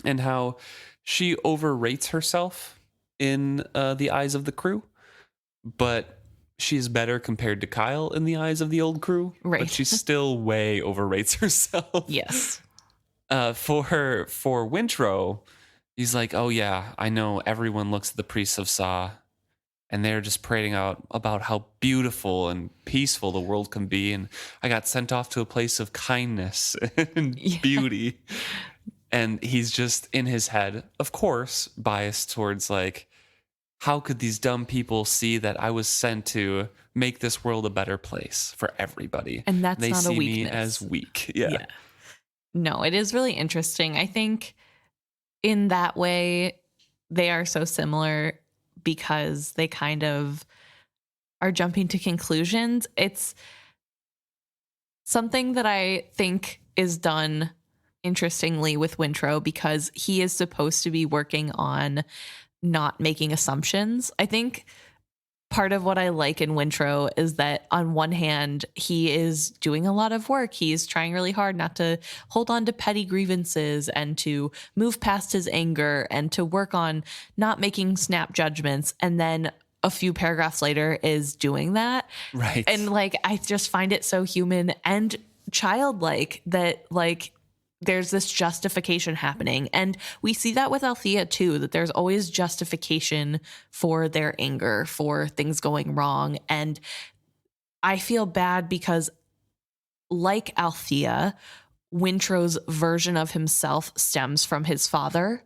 And how she overrates herself in the eyes of the crew, but she's better compared to Kyle in the eyes of the old crew. Right. But she still way overrates herself. Yes. For Wintrow, he's like, oh yeah, I know everyone looks at the priests of Sa and they're just praying out about how beautiful and peaceful the world can be. And I got sent off to a place of kindness and beauty. And he's just in his head, of course, biased towards like, how could these dumb people see that I was sent to make this world a better place for everybody? And that's they not a see weakness. me as weak. Yeah. No, it is really interesting. I think in that way, they are so similar because they kind of are jumping to conclusions. It's something that I think is done interestingly with Wintrow because he is supposed to be working on not making assumptions. I think part of what I like in Wintrow is that on one hand, he is doing a lot of work. He's trying really hard not to hold on to petty grievances and to move past his anger and to work on not making snap judgments. And then a few paragraphs later is doing that. Right. And like, I just find it so human and childlike that like, there's this justification happening. And we see that with Althea too, that there's always justification for their anger, for things going wrong. And I feel bad because like Althea, Wintrow's version of himself stems from his father.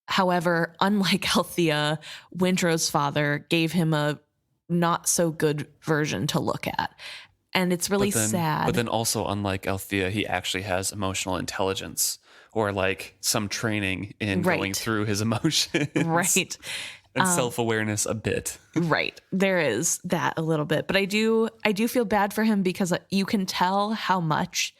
However, unlike Althea, Wintrow's father gave him a not so good version to look at. And it's really sad. But then also, unlike Althea, he actually has emotional intelligence, or like some training in going Right. through his emotions Right. and self-awareness a bit. Right. There is that a little bit. But I do feel bad for him because you can tell how much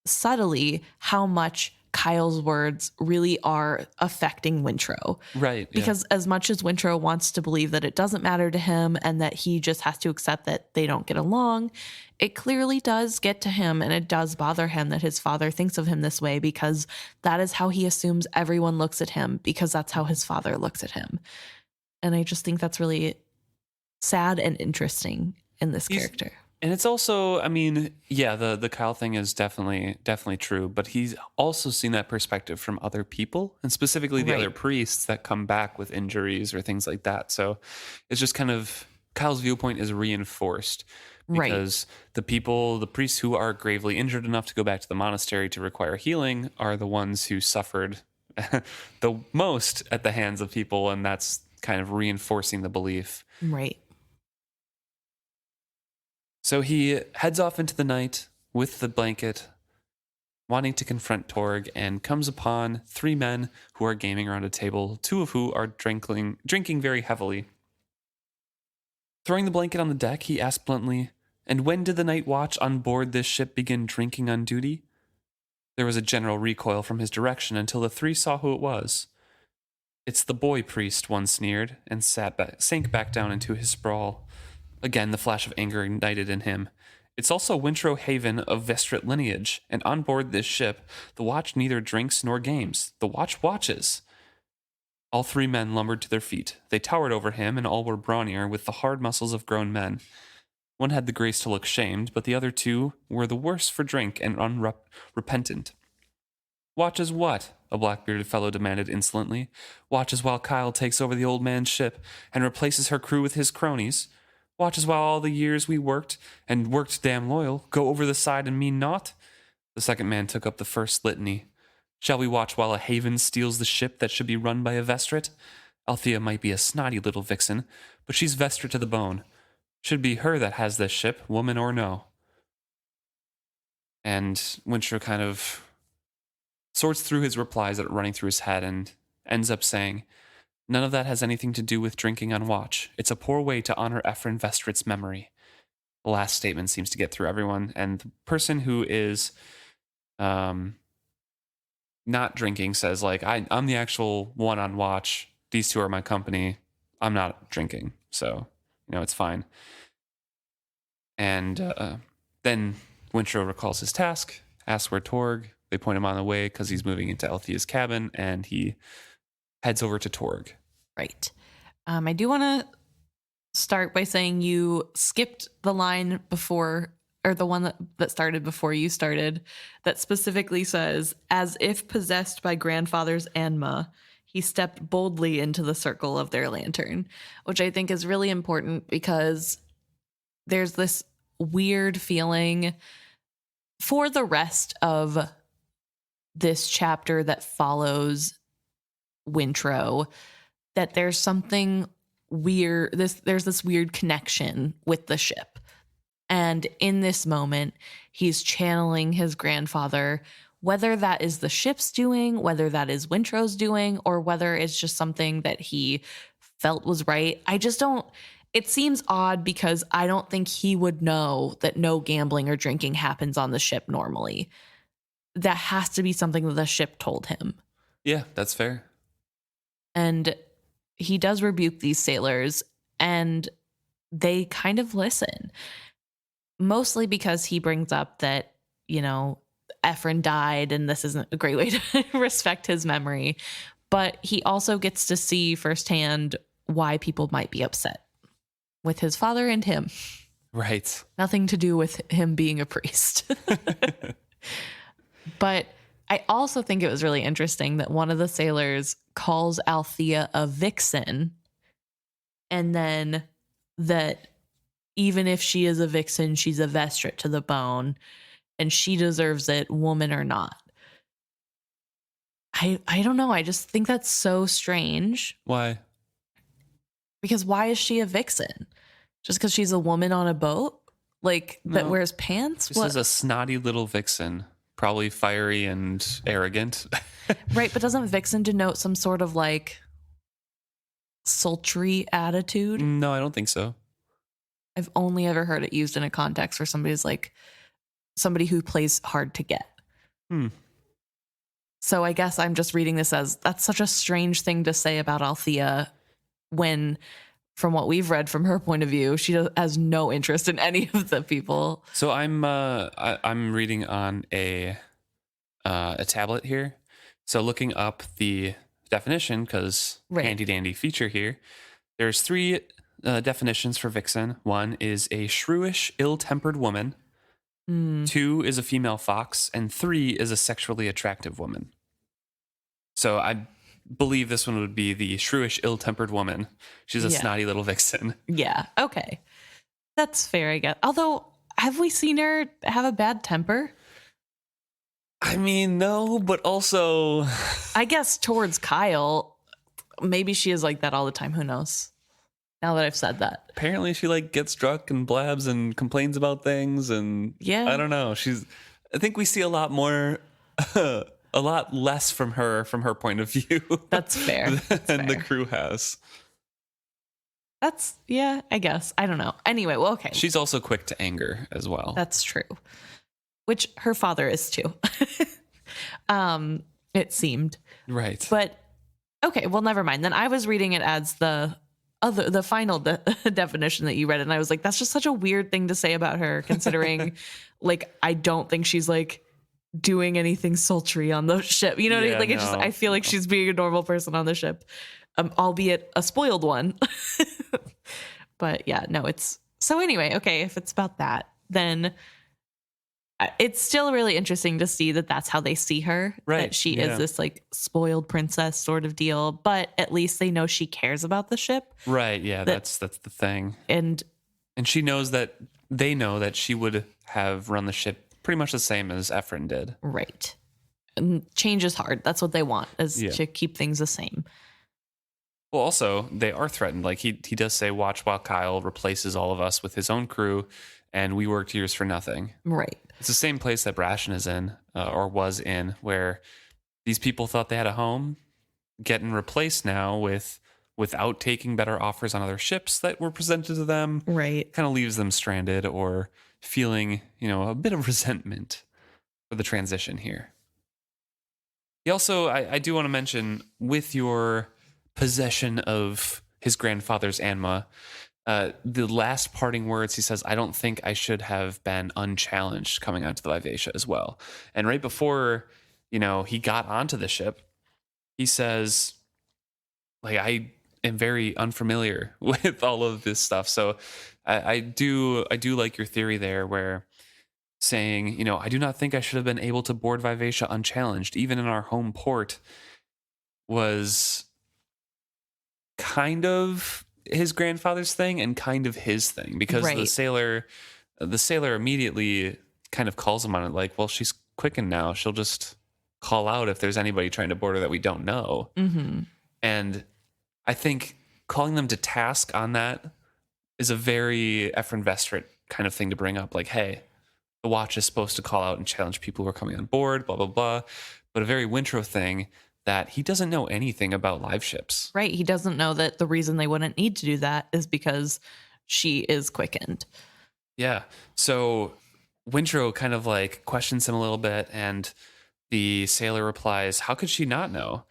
subtly how much Kyle's words really are affecting Wintrow. Right. Yeah. Because as much as Wintrow wants to believe that it doesn't matter to him and that he just has to accept that they don't get along, it clearly does get to him and it does bother him that his father thinks of him this way because that is how he assumes everyone looks at him because that's how his father looks at him. And I just think that's really sad and interesting in this character. And it's also, I mean, yeah, the Kyle thing is definitely true, but he's also seen that perspective from other people, and specifically the Right. other priests that come back with injuries or things like that. So it's just kind of Kyle's viewpoint is reinforced Right. because the priests who are gravely injured enough to go back to the monastery to require healing are the ones who suffered the most at the hands of people, and that's kind of reinforcing the belief. Right. So he heads off into the night with the blanket, wanting to confront Torg, and comes upon 3 men who are gaming around a table, 2 of who are drinking very heavily. Throwing the blanket on the deck, he asked bluntly, "And when did the night watch on board this ship begin drinking on duty?" There was a general recoil from his direction until the 3 saw who it was. "It's the boy priest," one sneered, and sank back down into his sprawl. Again, the flash of anger ignited in him. "It's also Wintrow Haven of Vestrit lineage, and on board this ship, the watch neither drinks nor games. The watch watches." All 3 men lumbered to their feet. They towered over him, and all were brawnier, with the hard muscles of grown men. One had the grace to look shamed, but the other 2 were the worse for drink and unrepentant. "Watches what?" a black-bearded fellow demanded insolently. "Watches while Kyle takes over the old man's ship and replaces her crew with his cronies. Watches while all the years we worked, and worked damn loyal, go over the side and mean naught?" The second man took up the first litany. "Shall we watch while a haven steals the ship that should be run by a Vestrit? Althea might be a snotty little vixen, but she's Vestrit to the bone. Should be her that has this ship, woman or no." And Winter kind of sorts through his replies that are running through his head and ends up saying, "None of that has anything to do with drinking on watch. It's a poor way to honor Ephraim Vestrit's memory." The last statement seems to get through everyone, and the person who is not drinking says, like, I'm the actual one on watch. These 2 are my company. I'm not drinking, so, it's fine. And then Wintrow recalls his task, asks where Torg. They point him on the way because he's moving into Althea's cabin, and he heads over to Torg. Right. I do want to start by saying you skipped the line before, or the one that started before you started, that specifically says, "As if possessed by grandfather's Anma, he stepped boldly into the circle of their lantern," which I think is really important because there's this weird feeling for the rest of this chapter that follows Wintrow that there's something weird. There's this weird connection with the ship. And in this moment, he's channeling his grandfather, whether that is the ship's doing, whether that is Wintrow's doing, or whether it's just something that he felt was right. I just don't, it seems odd because I don't think he would know that no gambling or drinking happens on the ship normally. That has to be something that the ship told him. Yeah, that's fair. And he does rebuke these sailors, and they kind of listen. Mostly because he brings up that, Ephraim died, and this isn't a great way to respect his memory. But he also gets to see firsthand why people might be upset with his father and him. Right. Nothing to do with him being a priest. But I also think it was really interesting that one of the sailors calls Althea a vixen, and then that even if she is a vixen, she's a Vestrit to the bone, and she deserves it, woman or not. I don't know. I just think that's so strange. Why? Because why is she a vixen? Just because she's a woman on a boat? Like, that No. wears pants? This is a snotty little vixen. probably fiery and arrogant. Right, but doesn't vixen denote some sort of like sultry attitude? No, I don't think so. I've only ever heard it used in a context where somebody's like somebody who plays hard to get. Hmm. So I guess I'm just reading this as that's such a strange thing to say about Althea when, from what we've read from her point of view, she has no interest in any of the people. So I'm reading on a tablet here. So looking up the definition, because Right. handy dandy feature here, there's three definitions for vixen. One is a shrewish, ill-tempered woman. Mm, 2 is a female fox, and 3 is a sexually attractive woman. So I believe this one would be the shrewish, ill-tempered woman. She's a Yeah. snotty little vixen. yeah. Okay. That's fair, I guess. Although, have we seen her have a bad temper? I mean, no, but also I guess towards Kyle, maybe she is like that all the time. Who knows? Now that I've said that. apparently she like gets drunk and blabs and complains about things, and Yeah. I don't know. I think we see a lot more, a lot less from her point of view. That's fair. than the crew has. That's, yeah, I guess. I don't know. Anyway, well, okay. She's also quick to anger as well. That's true. Which her father is too. It seemed. Right. But okay, well, never mind. Then I was reading it as the final definition that you read, and I was like, that's just such a weird thing to say about her, considering like I don't think she's like doing anything sultry on the ship. You know what I mean? Yeah, Like it's just I feel like she's being a normal person on the ship. Albeit a spoiled one. But yeah, no, it's so anyway, okay, if it's about that, then it's still really interesting to see that that's how they see her. Right, That she yeah. is this like spoiled princess sort of deal, but at least they know she cares about the ship. Right. Yeah. That's the thing. And And they know that she would have run the ship pretty much the same as Efren did. right. And change is hard. That's what they want, is Yeah. to keep things the same. Well, also, they are threatened. Like he does say, watch while Kyle replaces all of us with his own crew, and we worked years for nothing. Right. It's the same place that Brashen is in, or was in, where these people thought they had a home, getting replaced now without taking better offers on other ships that were presented to them. Right. Kind of leaves them stranded or feeling, a bit of resentment for the transition here. He also, I do want to mention, with your possession of his grandfather's Anma, the last parting words, he says, I don't think I should have been unchallenged coming onto the Vivacia as well. And right before, he got onto the ship, he says, like, I am very unfamiliar with all of this stuff. So I do like your theory there, where saying, I do not think I should have been able to board Vivacia unchallenged, even in our home port, was kind of his grandfather's thing and kind of his thing, because Right. the sailor immediately kind of calls him on it, like, well, she's quickened now. She'll just call out if there's anybody trying to board her that we don't know. Mm-hmm. And I think calling them to task on that is a very Efren Vestrit kind of thing to bring up. Like, hey, the watch is supposed to call out and challenge people who are coming on board, blah, blah, blah. But a very Wintro thing that he doesn't know anything about live ships. Right. He doesn't know that the reason they wouldn't need to do that is because she is quickened. Yeah. So Wintro kind of like questions him a little bit, and the sailor replies, how could she not know?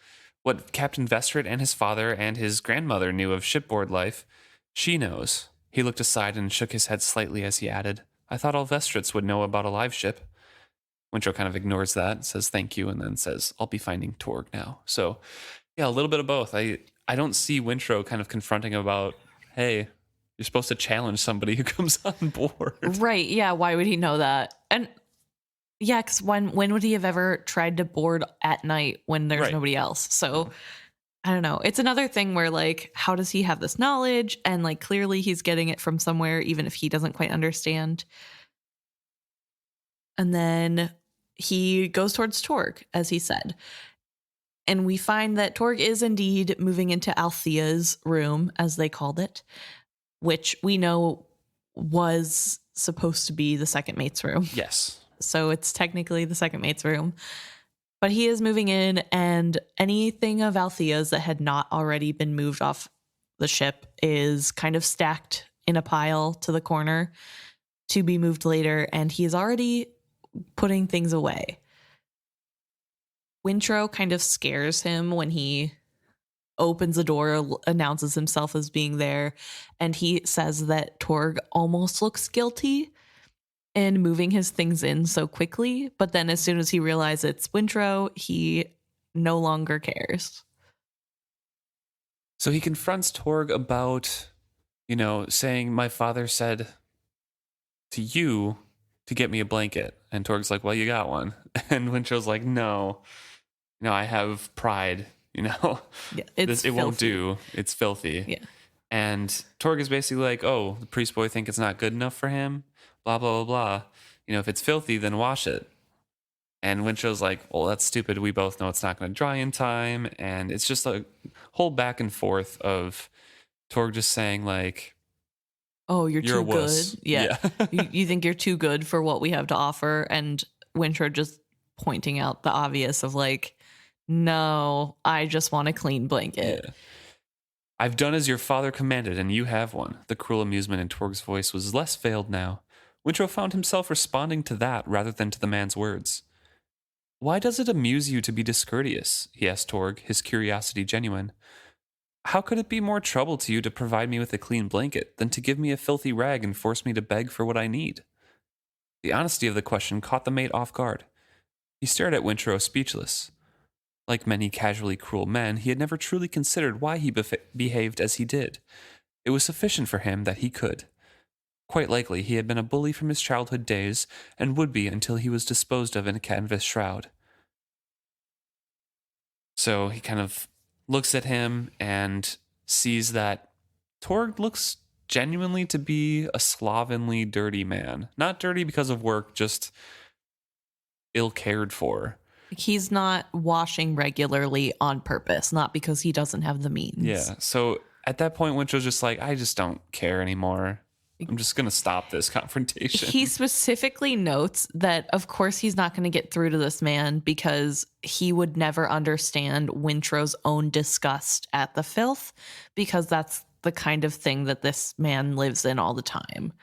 What Captain Vestrit and his father and his grandmother knew of shipboard life, she knows. He looked aside and shook his head slightly as he added, I thought all Vestrits would know about a live ship. Wintro kind of ignores that, says thank you, and then says, I'll be finding Torg now. So, yeah, a little bit of both. I don't see Wintro kind of confronting about, hey, you're supposed to challenge somebody who comes on board. Right. Yeah. Why would he know that? And yeah, because when would he have ever tried to board at night when there's Right. nobody else? So I don't know. It's another thing where like, how does he have this knowledge? And like, clearly he's getting it from somewhere, even if he doesn't quite understand. And then he goes towards Torg, as he said. And we find that Torg is indeed moving into Althea's room, as they called it, which we know was supposed to be the second mate's room. Yes. so it's technically the second mate's room. But he is moving in, and anything of Althea's that had not already been moved off the ship is kind of stacked in a pile to the corner to be moved later, and he's already putting things away. Wintro kind of scares him when he opens the door, announces himself as being there, and he says that Torg almost looks guilty in moving his things in so quickly, but then as soon as he realizes it's Wintro, he no longer cares. So he confronts Torg about, saying, my father said to you to get me a blanket. And Torg's like, well, you got one. And Wintro's like, no, I have pride, Yeah, it's it won't do. It's filthy. Yeah. And Torg is basically like, oh, the priest boy think it's not good enough for him, blah, blah, blah, blah. If it's filthy, then wash it. And Wintro's like, well, that's stupid. We both know it's not going to dry in time. And it's just a whole back and forth of Torg just saying like, oh, you're too a wuss. good. Yeah. You think you're too good for what we have to offer. And Wintro just pointing out the obvious of like, no, I just want a clean blanket. Yeah. I've done as your father commanded, and you have one. The cruel amusement in Torg's voice was less veiled now. Wintro found himself responding to that rather than to the man's words. Why does it amuse you to be discourteous? He asked Torg, his curiosity genuine. How could it be more trouble to you to provide me with a clean blanket than to give me a filthy rag and force me to beg for what I need? The honesty of the question caught the mate off guard. He stared at Wintro, speechless. Like many casually cruel men, he had never truly considered why he behaved as he did. It was sufficient for him that he could. Quite likely he had been a bully from his childhood days, and would be until he was disposed of in a canvas shroud. So he kind of looks at him and sees that Torg looks genuinely to be a slovenly, dirty man. Not dirty because of work, just ill cared for. He's not washing regularly on purpose, not because he doesn't have the means. Yeah. So at that point, Wintro's just like, I just don't care anymore. I'm just going to stop this confrontation. He specifically notes that, of course, he's not going to get through to this man because he would never understand Wintro's own disgust at the filth, because that's the kind of thing that this man lives in all the time.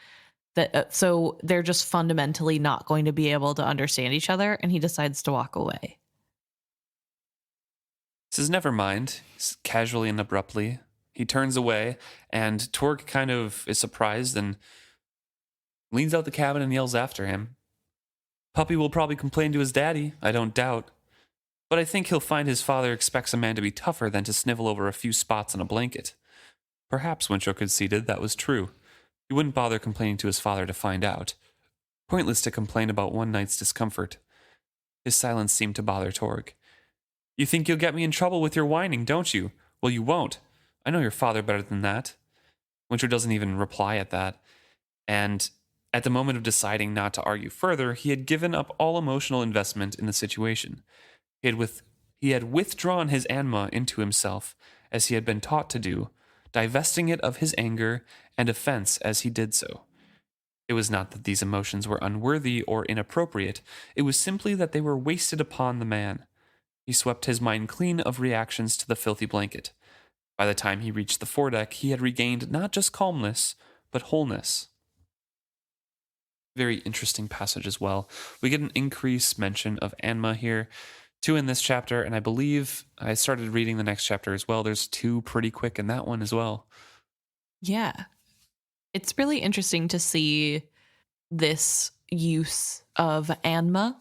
So they're just fundamentally not going to be able to understand each other, and he decides to walk away. Says, never mind, casually and abruptly. He turns away, and Torg kind of is surprised and leans out the cabin and yells after him. Puppy will probably complain to his daddy, I don't doubt. But I think he'll find his father expects a man to be tougher than to snivel over a few spots on a blanket. Perhaps, Wintro conceded, that was true. He wouldn't bother complaining to his father to find out. Pointless to complain about one night's discomfort. His silence seemed to bother Torg. You think you'll get me in trouble with your whining, don't you? Well, you won't. I know your father better than that. Wintro doesn't even reply at that. And at the moment of deciding not to argue further, he had given up all emotional investment in the situation. He had withdrawn his anima into himself, as he had been taught to do, divesting it of his anger and offense as he did so. It was not that these emotions were unworthy or inappropriate, it was simply that they were wasted upon the man. He swept his mind clean of reactions to the filthy blanket. By the time he reached the foredeck, he had regained not just calmness, but wholeness. Very interesting passage as well. We get an increased mention of Anma here, 2 in this chapter, and I believe I started reading the next chapter as well. There's 2 pretty quick in that one as well. Yeah. It's really interesting to see this use of Anma.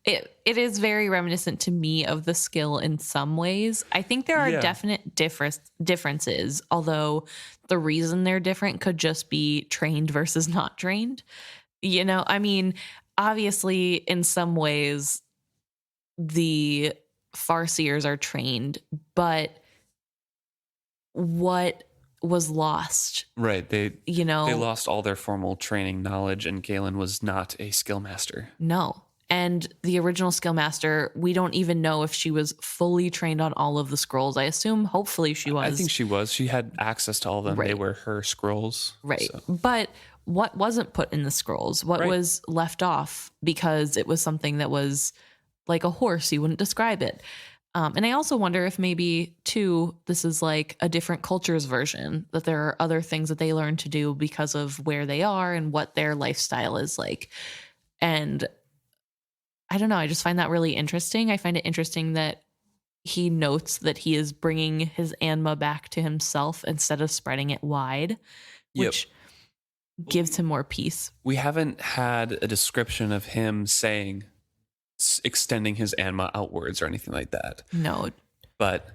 It is very reminiscent to me of the skill in some ways. I think there are definite differences, although the reason they're different could just be trained versus not trained. I mean, obviously in some ways the Farseers are trained, but what was lost? Right. They lost all their formal training knowledge, and Galen was not a skill master. No. And the original skill master, we don't even know if she was fully trained on all of the scrolls. I assume hopefully she I was. think she was. She had access to all of them. They Right. were her scrolls. Right. So But what wasn't put in the scrolls? What right. was left off because it was something that was like a horse? You wouldn't describe it. And I also wonder if maybe, too, this is like a different culture's version, that there are other things that they learn to do because of where they are and what their lifestyle is like. And I don't know. I just find that really interesting. I find it interesting that he notes that he is bringing his Anma back to himself instead of spreading it wide, Yep. which gives him more peace. We haven't had a description of him saying extending his anima outwards or anything like that. No. But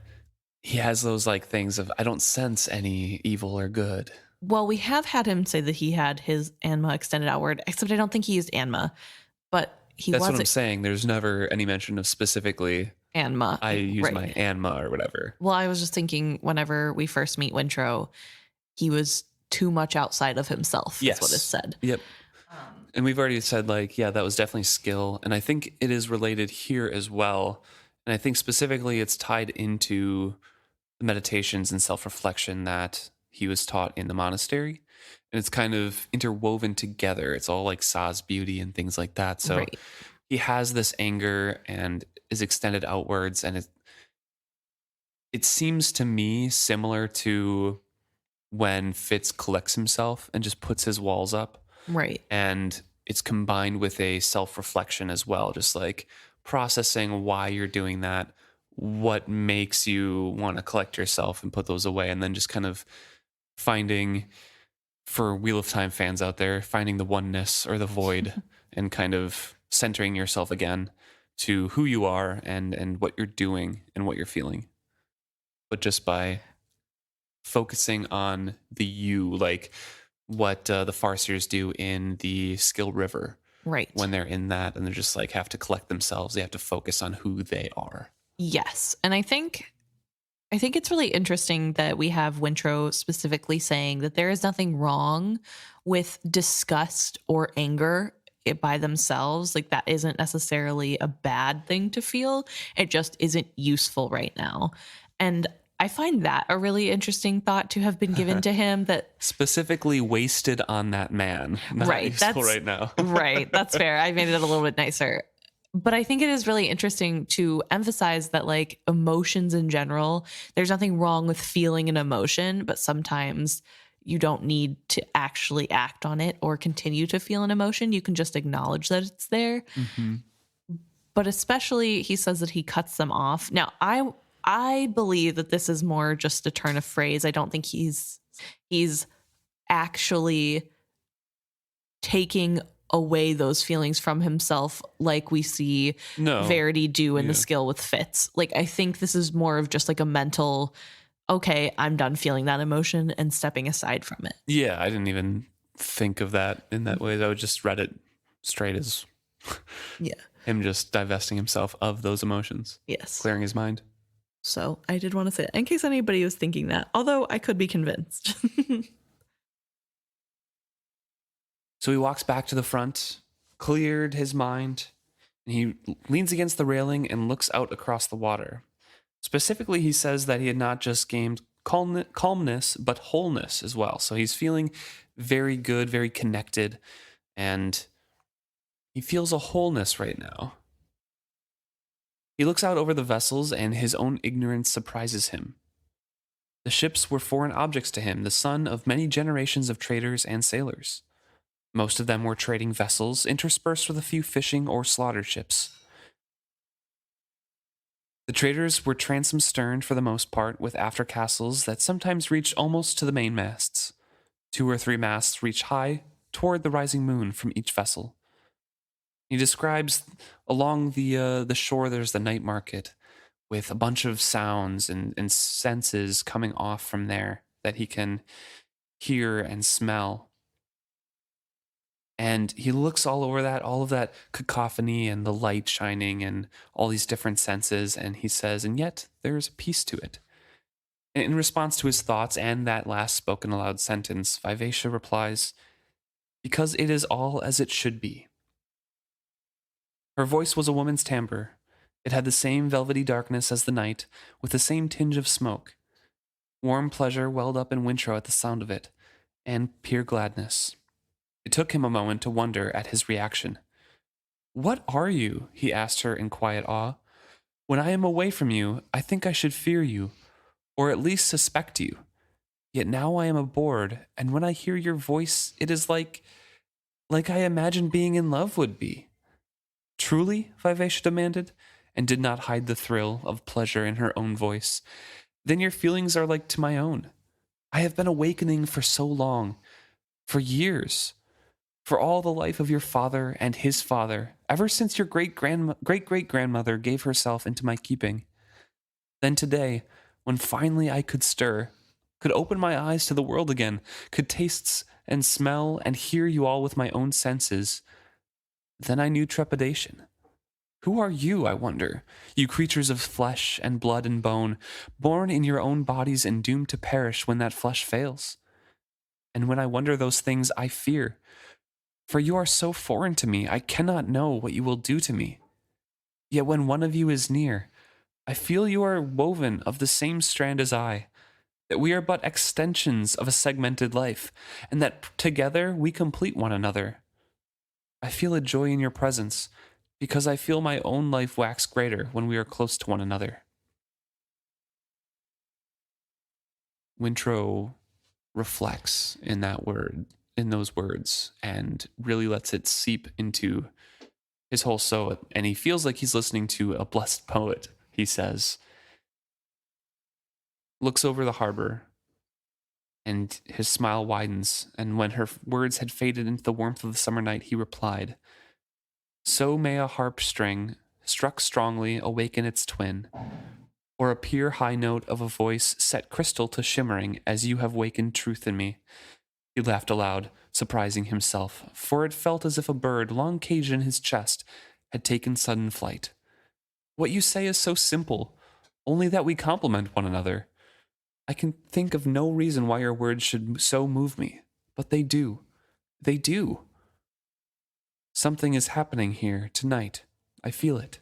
he has those like things of I don't sense any evil or good. Well, we have had him say that he had his Anma extended outward, except I don't think he used Anma, but he That's was what I'm saying. There's never any mention of specifically Anma. I use Right. my anima or whatever. Well, I was just thinking whenever we first meet Wintro, he was too much outside of himself. Yes. That's what it said. Yep. And we've already said like, yeah, that was definitely skill. And I think it is related here as well. And I think specifically it's tied into the meditations and self-reflection that he was taught in the monastery. And it's kind of interwoven together. It's all like Sa's beauty and things like that. So Right. he has this anger and is extended outwards. And it seems to me similar to when Fitz collects himself and just puts his walls up. Right. And it's combined with a self-reflection as well, just like processing why you're doing that, what makes you want to collect yourself and put those away, and then just kind of finding, for Wheel of Time fans out there, finding the oneness or the void and kind of centering yourself again to who you are and what you're doing and what you're feeling. But just by focusing on the you, like what the Farseers do in the Skill River. Right. When they're in that and they're just like have to collect themselves. They have to focus on who they are. Yes. And I think it's really interesting that we have Wintro specifically saying that there is nothing wrong with disgust or anger by themselves. Like that isn't necessarily a bad thing to feel. It just isn't useful right now. And I find that a really interesting thought to have been given to him, that specifically wasted on that man. Not right. useful That's right now. right. That's fair. I made it a little bit nicer. But I think it is really interesting to emphasize that like emotions in general, there's nothing wrong with feeling an emotion, but sometimes you don't need to actually act on it or continue to feel an emotion. You can just acknowledge that it's there. Mm-hmm. But especially he says that he cuts them off. Now, I believe that this is more just a turn of phrase. I don't think he's actually taking away those feelings from himself like we see Verity do in the skill with Fitz. Like I think this is more of just like a mental, okay, I'm done feeling that emotion and stepping aside from it. Yeah, I didn't even think of that in that way. I would just read it straight as him just divesting himself of those emotions. Yes. Clearing his mind. So I did want to say that in case anybody was thinking that, although I could be convinced. So he walks back to the front, cleared his mind, and he leans against the railing and looks out across the water. Specifically, he says that he had not just gained calmness, but wholeness as well. So he's feeling very good, very connected, and he feels a wholeness right now. He looks out over the vessels, and his own ignorance surprises him. The ships were foreign objects to him, the son of many generations of traders and sailors. Most of them were trading vessels, interspersed with a few fishing or slaughter ships. The traders were transom stern for the most part, with after castles that sometimes reached almost to the mainmasts. 2 or 3 masts reach high toward the rising moon from each vessel. He describes along the shore there's the night market with a bunch of sounds and senses coming off from there that he can hear and smell. And he looks all over that, all of that cacophony and the light shining and all these different senses, and he says, and yet there is a peace to it. And in response to his thoughts and that last spoken aloud sentence, Vivacia replies, because it is all as it should be. Her voice was a woman's timbre. It had the same velvety darkness as the night, with the same tinge of smoke. Warm pleasure welled up in Wintrow at the sound of it, and pure gladness. It took him a moment to wonder at his reaction. "What are you?" he asked her in quiet awe. "When I am away from you, I think I should fear you, or at least suspect you. Yet now I am aboard, and when I hear your voice, it is like I imagined being in love would be." "Truly?" Vivacia demanded, and did not hide the thrill of pleasure in her own voice. "Then your feelings are like to my own. I have been awakening for so long, for years, for all the life of your father and his father, ever since your great great grandmother gave herself into my keeping. Then today, when finally I could stir, could open my eyes to the world again, could taste and smell and hear you all with my own senses, then I knew trepidation. Who are you, I wonder, you creatures of flesh and blood and bone, born in your own bodies and doomed to perish when that flesh fails? And when I wonder those things, I fear, for you are so foreign to me, I cannot know what you will do to me. Yet when one of you is near, I feel you are woven of the same strand as I, that we are but extensions of a segmented life, and that together we complete one another. I feel a joy in your presence, because I feel my own life wax greater when we are close to one another." Wintrow reflects in those words, and really lets it seep into his whole soul. And he feels like he's listening to a blessed poet, he says. Looks over the harbor, and his smile widens. And when her words had faded into the warmth of the summer night, he replied, "So may a harp string, struck strongly, awaken its twin, or a pure high note of a voice set crystal to shimmering as you have wakened truth in me." He laughed aloud, surprising himself, for it felt as if a bird long caged in his chest had taken sudden flight. "What you say is so simple, only that we complement one another. I can think of no reason why your words should so move me, but they do. They do. Something is happening here tonight. I feel it.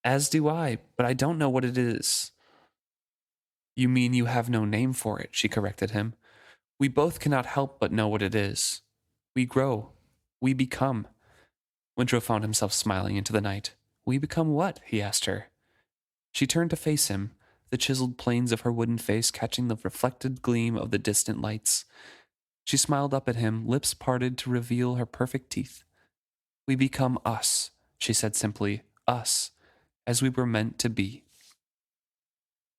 As do I, but I don't know what it is." "You mean you have no name for it," she corrected him. "We both cannot help but know what it is. We grow. We become." Wintrow found himself smiling into the night. "We become what?" he asked her. She turned to face him, the chiseled planes of her wooden face catching the reflected gleam of the distant lights. She smiled up at him, lips parted to reveal her perfect teeth. "We become us," she said simply, "us, as we were meant to be."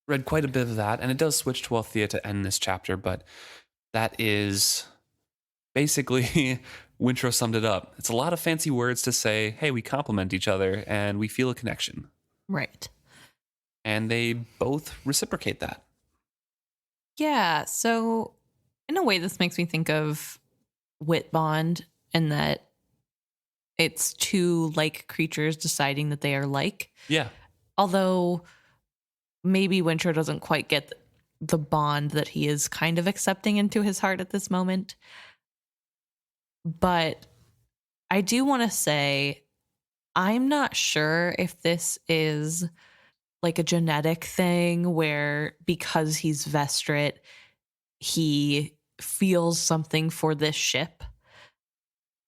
Read quite a bit of that, and it does switch to Althea to end this chapter, but that is basically Wintrow summed it up. It's a lot of fancy words to say, hey, we complement each other and we feel a connection. Right. And they both reciprocate that. Yeah. So, in a way, this makes me think of Wit Bond and that it's two like creatures deciding that they are like. Yeah. Although maybe Winter doesn't quite get the bond that he is kind of accepting into his heart at this moment. But I do want to say, I'm not sure if this is like a genetic thing where because he's Vestrit, he feels something for this ship,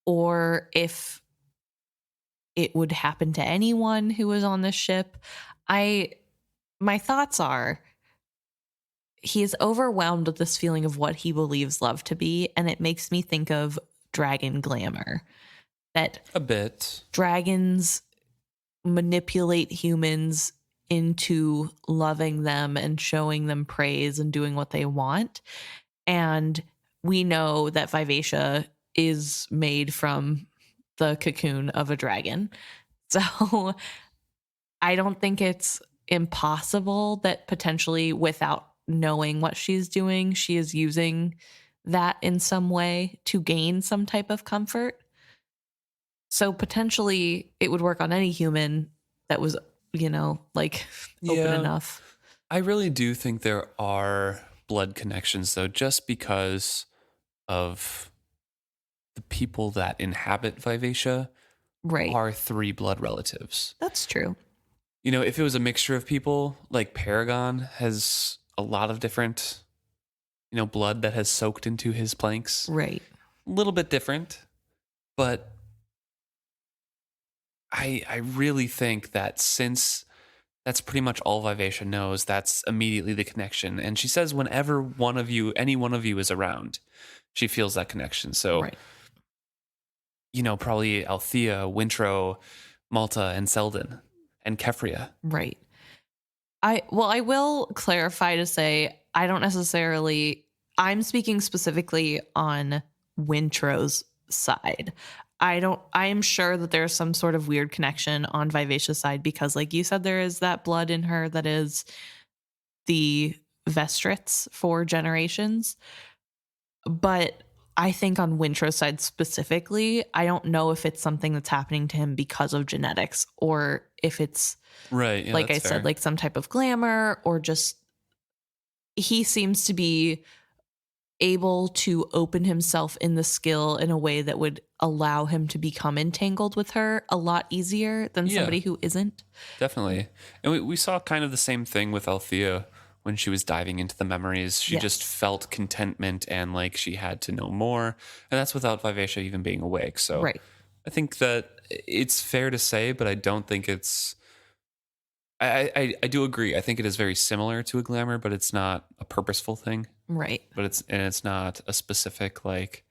or if it would happen to anyone who was on this ship. My thoughts are he is overwhelmed with this feeling of what he believes love to be, and it makes me think of dragon glamour. That A bit. dragons manipulate humans into loving them and showing them praise and doing what they want. And we know that Vivacia is made from the cocoon of a dragon. So I don't think it's impossible that potentially without knowing what she's doing, she is using that in some way to gain some type of comfort. So potentially it would work on any human that was, like open Yeah. enough. I really do think there are blood connections, though, just because of the people that inhabit Vivacia Right. are three blood relatives. That's true. You know, if it was a mixture of people, like Paragon has a lot of different, you know, blood that has soaked into his planks. Right. A little bit different, but I really think that since that's pretty much all Vivacia knows, that's immediately the connection. And she says whenever any one of you is around, she feels that connection. So, Right. you know, probably Althea, Wintro, Malta, and Selden, and Kefria. Right. I will clarify to say I don't necessarily I'm speaking specifically on Wintrow's side. I am sure that there's some sort of weird connection on Vivacia's side because like you said there is that blood in her that is the Vestrits for generations. But I think on Wintrow's side specifically, I don't know if it's something that's happening to him because of genetics or if it's Right. Yeah, like I that's said, fair. like some type of glamour or just he seems to be able to open himself in the skill in a way that would allow him to become entangled with her a lot easier than Yeah. somebody who isn't. Definitely. And we saw kind of the same thing with Althea when she was diving into the memories. She just Yes. felt contentment and like she had to know more. And that's without Vivacia even being awake. So Right. I think that it's fair to say, but I don't think it's. I do agree. I think it is very similar to a glamour, but it's not a purposeful thing. Right. But it's not a specific like,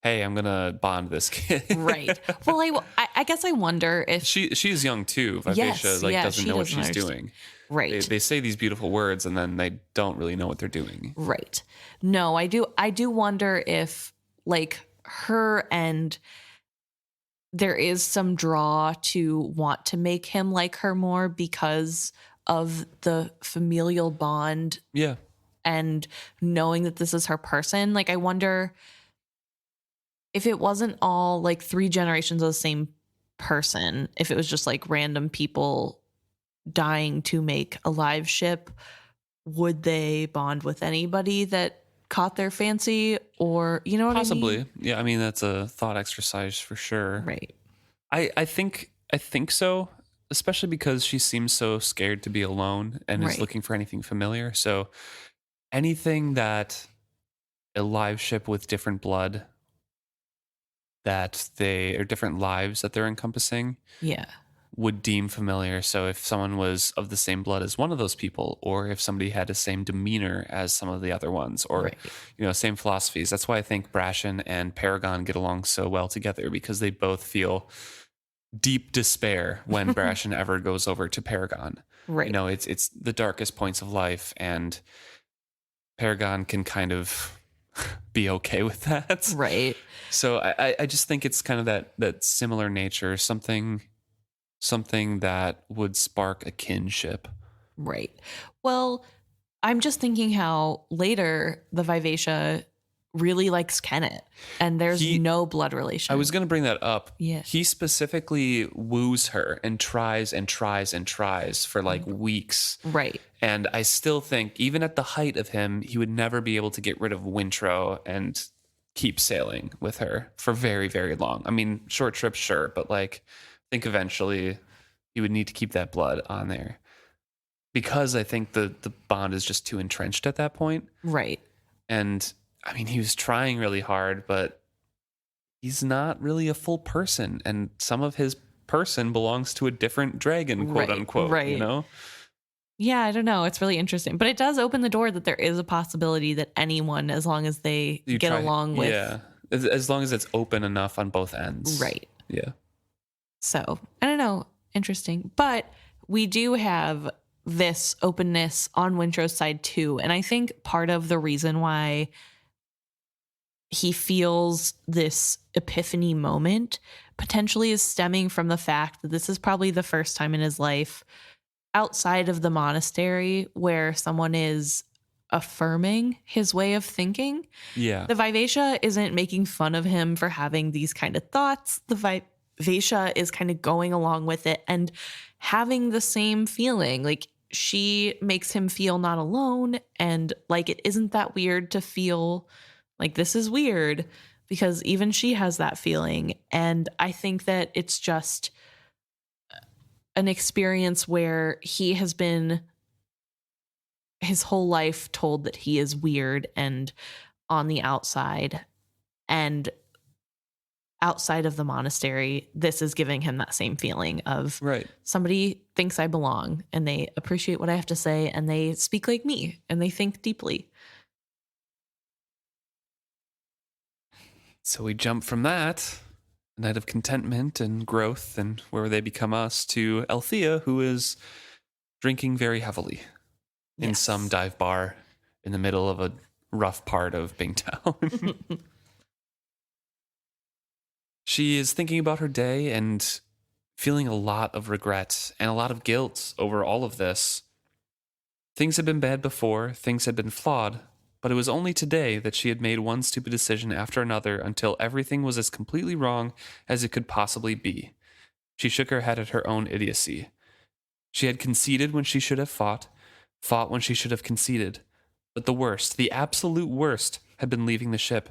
hey, I'm gonna bond this kid. Right. Well, I guess I wonder if She's young too. Vivacia Yes, like yeah, doesn't she know what doesn't she's understand. doing. Right. They say these beautiful words and then they don't really know what they're doing. Right. No, I do wonder if like her and there is some draw to want to make him like her more because of the familial bond Yeah. and knowing that this is her person. Like I wonder if it wasn't all like three generations of the same person, if it was just like random people dying to make a live ship, would they bond with anybody that caught their fancy or you know what I Possibly. mean? Yeah, I mean that's a thought exercise for sure. Right. I think so, especially because she seems so scared to be alone and is Right. looking for anything familiar. So anything that a live ship with different blood that they or different lives that they're encompassing Yeah. would deem familiar. So if someone was of the same blood as one of those people, or if somebody had the same demeanor as some of the other ones, or Right. you know, same philosophies. That's why I think Brashen and Paragon get along so well together because they both feel deep despair when Brashen ever goes over to Paragon. Right. You know, it's the darkest points of life, and Paragon can kind of be okay with that. Right. So I just think it's kind of that similar nature, something that would spark a kinship. Right. Well, I'm just thinking how later the Vivacia really likes Kenneth and there's He- no blood relation. I was going to bring that up. Yeah. He specifically woos her and tries and tries and tries for like weeks. Right. And I still think, even at the height of him, he would never be able to get rid of Wintro and keep sailing with her for very, very long. I mean, short trips, sure, but like, I think eventually he would need to keep that blood on there because I think the bond is just too entrenched at that point. Right. And I mean, he was trying really hard, but he's not really a full person, and some of his person belongs to a different dragon, quote Right, unquote. You right. know. Yeah, I don't know. It's really interesting. But it does open the door that there is a possibility that anyone, as long as they You get try- along with. Yeah, as long as it's open enough on both ends. Right. Yeah. So I don't know. Interesting. But we do have this openness on Wintrow's side too. And I think part of the reason why he feels this epiphany moment potentially is stemming from the fact that this is probably the first time in his life outside of the monastery where someone is affirming his way of thinking. Yeah. The Vivacia isn't making fun of him for having these kind of thoughts. The Vivacia is kind of going along with it and having the same feeling. Like she makes him feel not alone and like it isn't that weird to feel like this is weird because even she has that feeling. And I think that it's just an experience where he has been his whole life told that he is weird and on the outside. And outside of the monastery, this is giving him that same feeling of Right. somebody thinks I belong and they appreciate what I have to say and they speak like me and they think deeply. So we jump from that, a night of contentment and growth and where they become us, to Althea, who is drinking very heavily in some Yes. dive bar in the middle of a rough part of Bingtown. She is thinking about her day and feeling a lot of regret and a lot of guilt over all of this. Things had been bad before, things had been flawed, but it was only today that she had made one stupid decision after another until everything was as completely wrong as it could possibly be. She shook her head at her own idiocy. She had conceded when she should have fought, fought when she should have conceded. But the worst, the absolute worst, had been leaving the ship.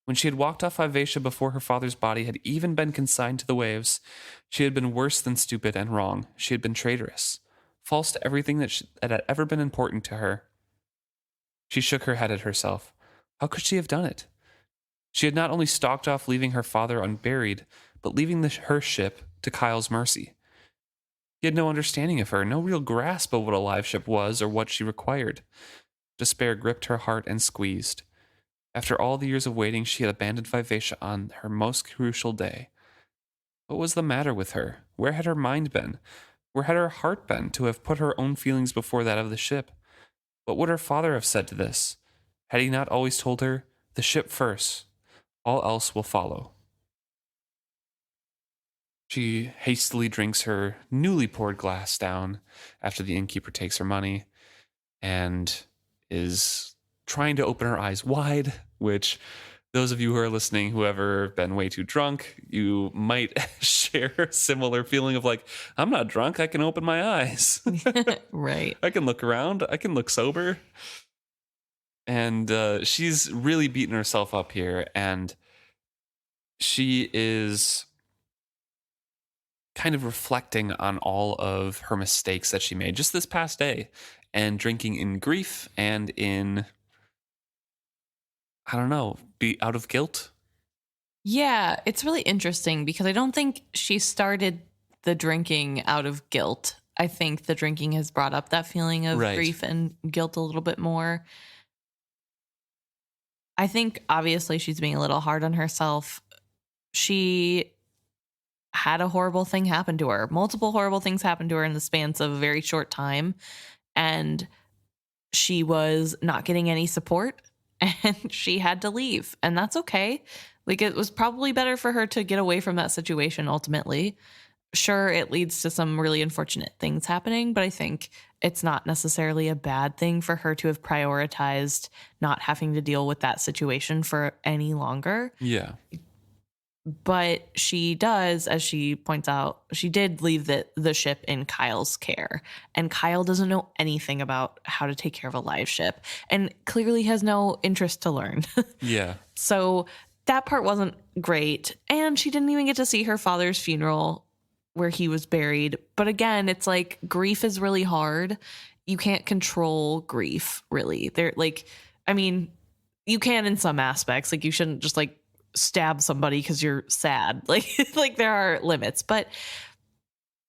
When she had walked off Vivacia before her father's body had even been consigned to the waves, she had been worse than stupid and wrong. She had been traitorous, false to everything that had ever been important to her. She shook her head at herself. How could she have done it? She had not only stalked off, leaving her father unburied, but leaving her ship to Kyle's mercy. He had no understanding of her, no real grasp of what a live ship was or what she required. Despair gripped her heart and squeezed. After all the years of waiting, she had abandoned Vivacia on her most crucial day. What was the matter with her? Where had her mind been? Where had her heart been to have put her own feelings before that of the ship? What would her father have said to this? Had he not always told her, the ship first, all else will follow? She hastily drinks her newly poured glass down after the innkeeper takes her money and is trying to open her eyes wide, which those of you who are listening who have ever been way too drunk, you might share a similar feeling of like, I'm not drunk, I can open my eyes. Right. I can look around, I can look sober. And she's really beating herself up here, and she is kind of reflecting on all of her mistakes that she made just this past day, and drinking in grief and in, I don't know, be out of guilt. Yeah, it's really interesting because I don't think she started the drinking out of guilt. I think the drinking has brought up that feeling of Right. grief and guilt a little bit more. I think obviously she's being a little hard on herself. She had a horrible thing happen to her. Multiple horrible things happened to her in the spans of a very short time. And she was not getting any support and she had to leave. And that's okay. Like, it was probably better for her to get away from that situation ultimately. Sure, it leads to some really unfortunate things happening, but I think it's not necessarily a bad thing for her to have prioritized not having to deal with that situation for any longer. Yeah. But she does, as she points out, she did leave the ship in Kyle's care. And Kyle doesn't know anything about how to take care of a live ship and clearly has no interest to learn. Yeah. So that part wasn't great. And she didn't even get to see her father's funeral where he was buried. But again, it's like grief is really hard. You can't control grief, really. They're like, I mean, you can in some aspects. Like, you shouldn't just like stab somebody because you're sad. Like there are limits. But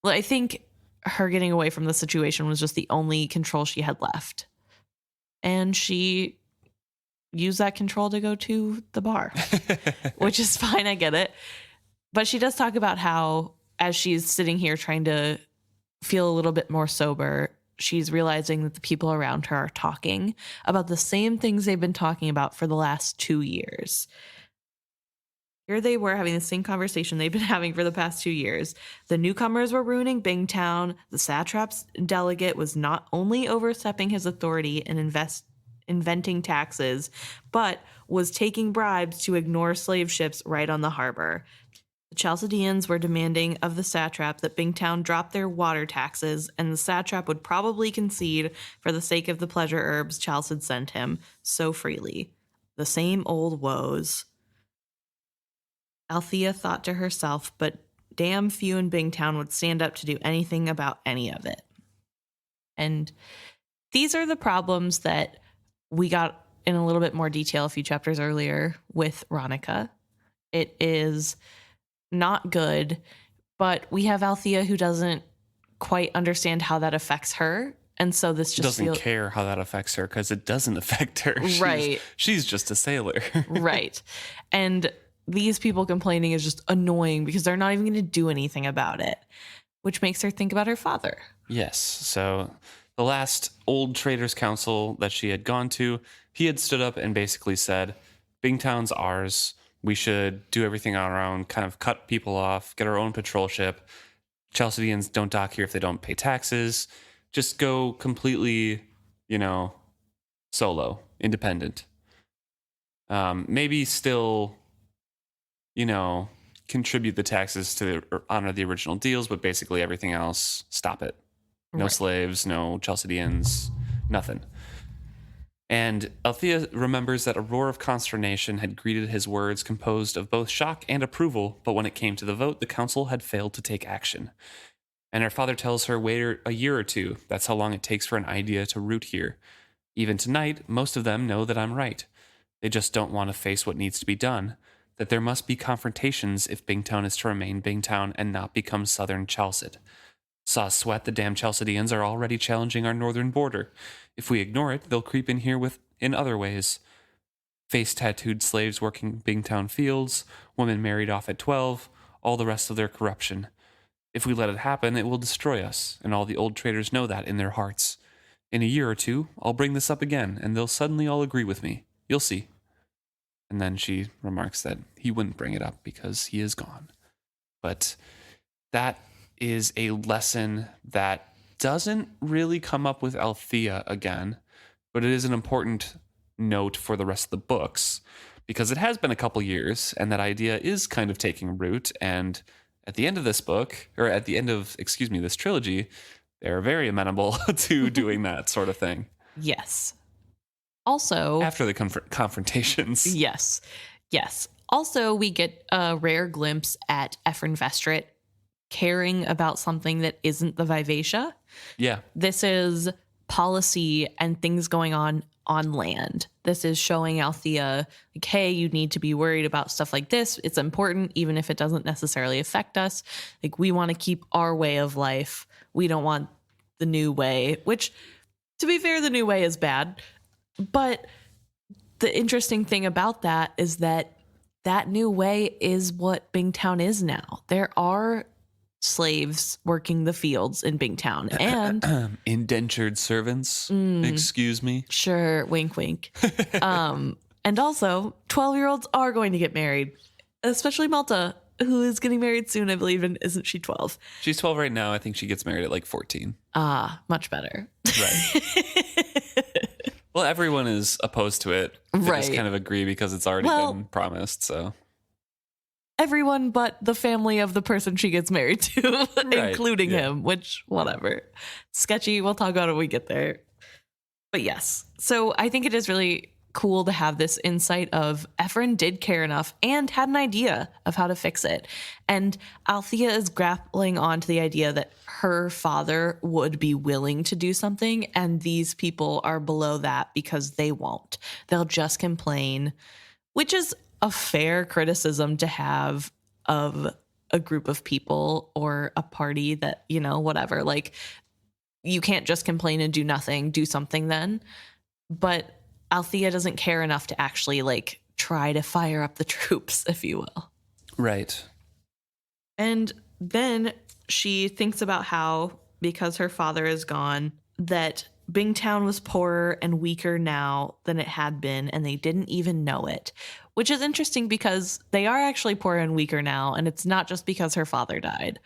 I think her getting away from the situation was just the only control she had left. And she used that control to go to the bar, which is fine. I get it. But she does talk about how, as she's sitting here trying to feel a little bit more sober, she's realizing that the people around her are talking about the same things they've been talking about for the last 2 years. Here they were having the same conversation they've been having for the past 2 years. The newcomers were ruining Bingtown. The satrap's delegate was not only overstepping his authority and inventing taxes, but was taking bribes to ignore slave ships right on the harbor. The Chalcedeans were demanding of the satrap that Bingtown drop their water taxes, and the satrap would probably concede for the sake of the pleasure herbs Chalced sent him so freely. The same old woes. Althea thought to herself, but damn few in Bingtown would stand up to do anything about any of it. And these are the problems that we got in a little bit more detail a few chapters earlier with Ronica. It is not good, but we have Althea who doesn't quite understand how that affects her. And so this just doesn't care how that affects her because it doesn't affect her. Right. She's just a sailor. Right. And these people complaining is just annoying because they're not even going to do anything about it, which makes her think about her father. Yes. So the last old traders council that she had gone to, he had stood up and basically said, Bingtown's ours. We should do everything on our own, kind of cut people off, get our own patrol ship. Chalcidians don't dock here if they don't pay taxes. Just go completely, solo, independent. Maybe still, contribute the taxes to honor the original deals, but basically everything else, stop it. No slaves, no Chalcidians, nothing. And Althea remembers that a roar of consternation had greeted his words, composed of both shock and approval, but when it came to the vote, the council had failed to take action. And her father tells her, wait a year or two. That's how long it takes for an idea to root here. Even tonight, most of them know that I'm right. They just don't want to face what needs to be done, that there must be confrontations if Bingtown is to remain Bingtown and not become Southern Chalcid. Saw sweat, the damn Chalcidians are already challenging our northern border. If we ignore it, they'll creep in here in other ways. Face-tattooed slaves working Bingtown fields, women married off at 12, all the rest of their corruption. If we let it happen, it will destroy us, and all the old traders know that in their hearts. In a year or two, I'll bring this up again, and they'll suddenly all agree with me. You'll see. And then she remarks that he wouldn't bring it up because he is gone. But that is a lesson that doesn't really come up with Althea again, but it is an important note for the rest of the books because it has been a couple years and that idea is kind of taking root. And at the end of this book, or at the end of, this trilogy, they're very amenable to doing that sort of thing. Yes. Also, after the confrontations. Yes. Also, we get a rare glimpse at Ephraim Vestrit caring about something that isn't the Vivacia. Yeah. This is policy and things going on land. This is showing Althea, like, hey, you need to be worried about stuff like this. It's important, even if it doesn't necessarily affect us. Like, we want to keep our way of life. We don't want the new way, which, to be fair, the new way is bad. But the interesting thing about that is that new way is what Bingtown is now. There are slaves working the fields in Bingtown and indentured servants. Excuse me. Sure, wink wink. And also 12-year-olds are going to get married, especially Malta, who is getting married soon, I believe. And isn't she 12? She's 12 right now. I think she gets married at like 14. Much better. Right. Well, everyone is opposed to it. They just kind of agree because it's already been promised. So everyone but the family of the person she gets married to, including him, which, whatever. Sketchy. We'll talk about it when we get there. But yes. So I think it is really cool to have this insight of Ephraim did care enough and had an idea of how to fix it. And Althea is grappling onto the idea that her father would be willing to do something, and these people are below that because they won't. They'll just complain, which is a fair criticism to have of a group of people or a party that, whatever. Like, you can't just complain and do nothing, do something then. But Althea doesn't care enough to actually try to fire up the troops, if you will. Right. And then she thinks about how, because her father is gone, that Bingtown was poorer and weaker now than it had been, and they didn't even know it, which is interesting because they are actually poorer and weaker now, and it's not just because her father died.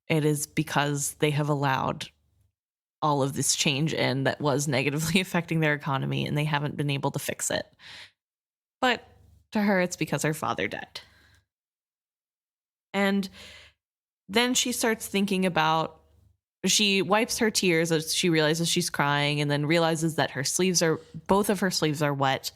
It is because they have allowed all of this change in that was negatively affecting their economy, and they haven't been able to fix it. But to her, it's because her father died. And then she starts thinking about, she wipes her tears as she realizes she's crying, and then realizes that both of her sleeves are wet,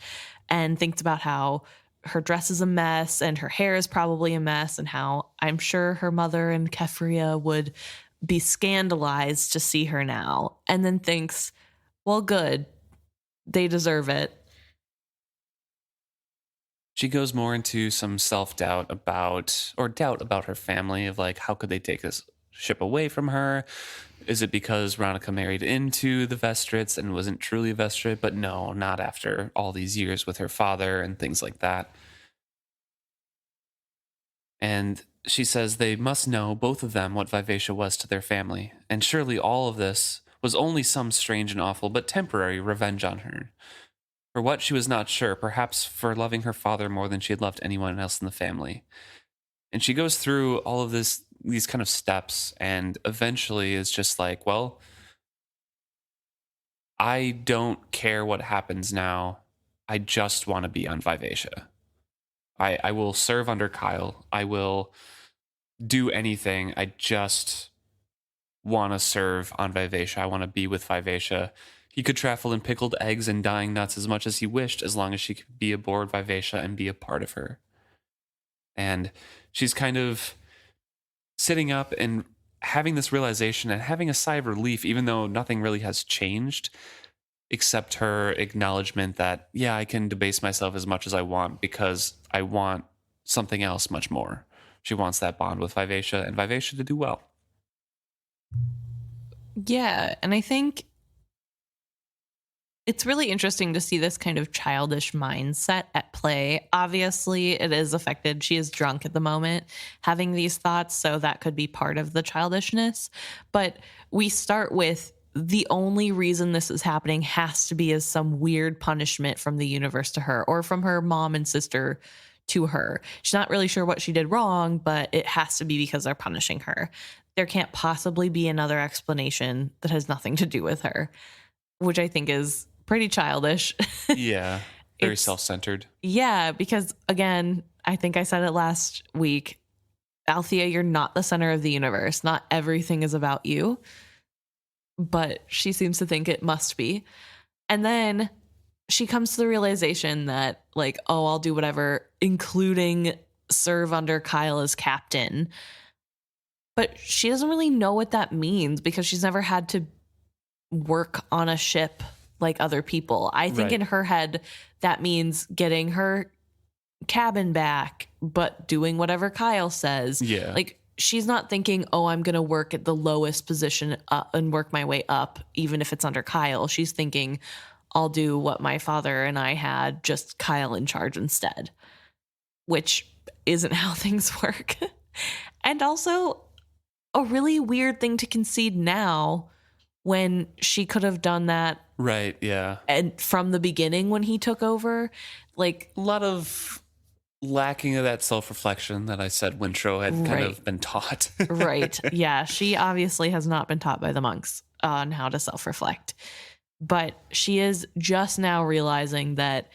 and thinks about how her dress is a mess and her hair is probably a mess, and how I'm sure her mother and Kefria would be scandalized to see her now, and then thinks, well, good, they deserve it. She goes more into some self doubt about, or doubt about her family of like, how could they take this ship away from her? Is it because Ronica married into the Vestrits and wasn't truly a Vestrit? But no, not after all these years with her father and things like that. And she says they must know, both of them, what Vivacia was to their family. And surely all of this was only some strange and awful but temporary revenge on her. For what she was not sure, perhaps for loving her father more than she had loved anyone else in the family. And she goes through all of these kind of steps, and eventually is just like, well, I don't care what happens now. I just want to be on Vivacia. I will serve under Kyle. I will do anything. I just want to serve on Vivacia. I want to be with Vivacia. He could traffic in pickled eggs and dying nuts as much as he wished, as long as she could be aboard Vivacia and be a part of her. And she's kind of sitting up and having this realization and having a sigh of relief, even though nothing really has changed, except her acknowledgement that, yeah, I can debase myself as much as I want because I want something else much more. She wants that bond with Vivacia and Vivacia to do well. Yeah, and I think it's really interesting to see this kind of childish mindset at play. Obviously, it is affected. She is drunk at the moment, having these thoughts, so that could be part of the childishness. But we start with the only reason this is happening has to be as some weird punishment from the universe to her, or from her mom and sister to her. She's not really sure what she did wrong, but it has to be because they're punishing her. There can't possibly be another explanation that has nothing to do with her, which I think is pretty childish. Yeah, very It's, self-centered. yeah, because again, I think I said it last week, Althea, you're not the center of the universe. Not everything is about you, but she seems to think it must be. And then she comes to the realization that, like, oh, I'll do whatever, including serve under Kyle as captain. But she doesn't really know what that means because she's never had to work on a ship like other people. I think Right. in her head, that means getting her cabin back, but doing whatever Kyle says. Yeah. Like, she's not thinking, oh, I'm going to work at the lowest position and work my way up, even if it's under Kyle. She's thinking, I'll do what my father and I had, just Kyle in charge instead, which isn't how things work. And also a really weird thing to concede now when she could have done that Right, yeah. and from the beginning when he took over. Like, A lot of lacking of that self-reflection that I said Wintrow had kind Right. of been taught. right. Yeah. She obviously has not been taught by the monks on how to self reflect, but she is just now realizing that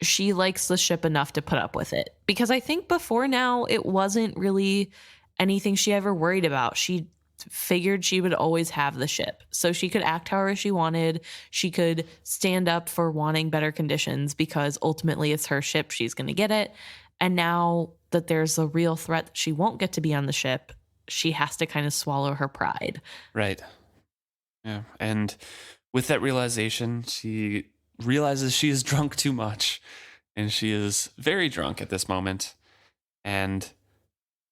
she likes the ship enough to put up with it. Because I think before now, it wasn't really anything she ever worried about. She figured she would always have the ship, so she could act however she wanted. She could stand up for wanting better conditions because ultimately it's her ship. She's going to get it. And now that there's a real threat that she won't get to be on the ship, she has to kind of swallow her pride. Right. Yeah. And with that realization, she realizes she is drunk too much. And she is very drunk at this moment. And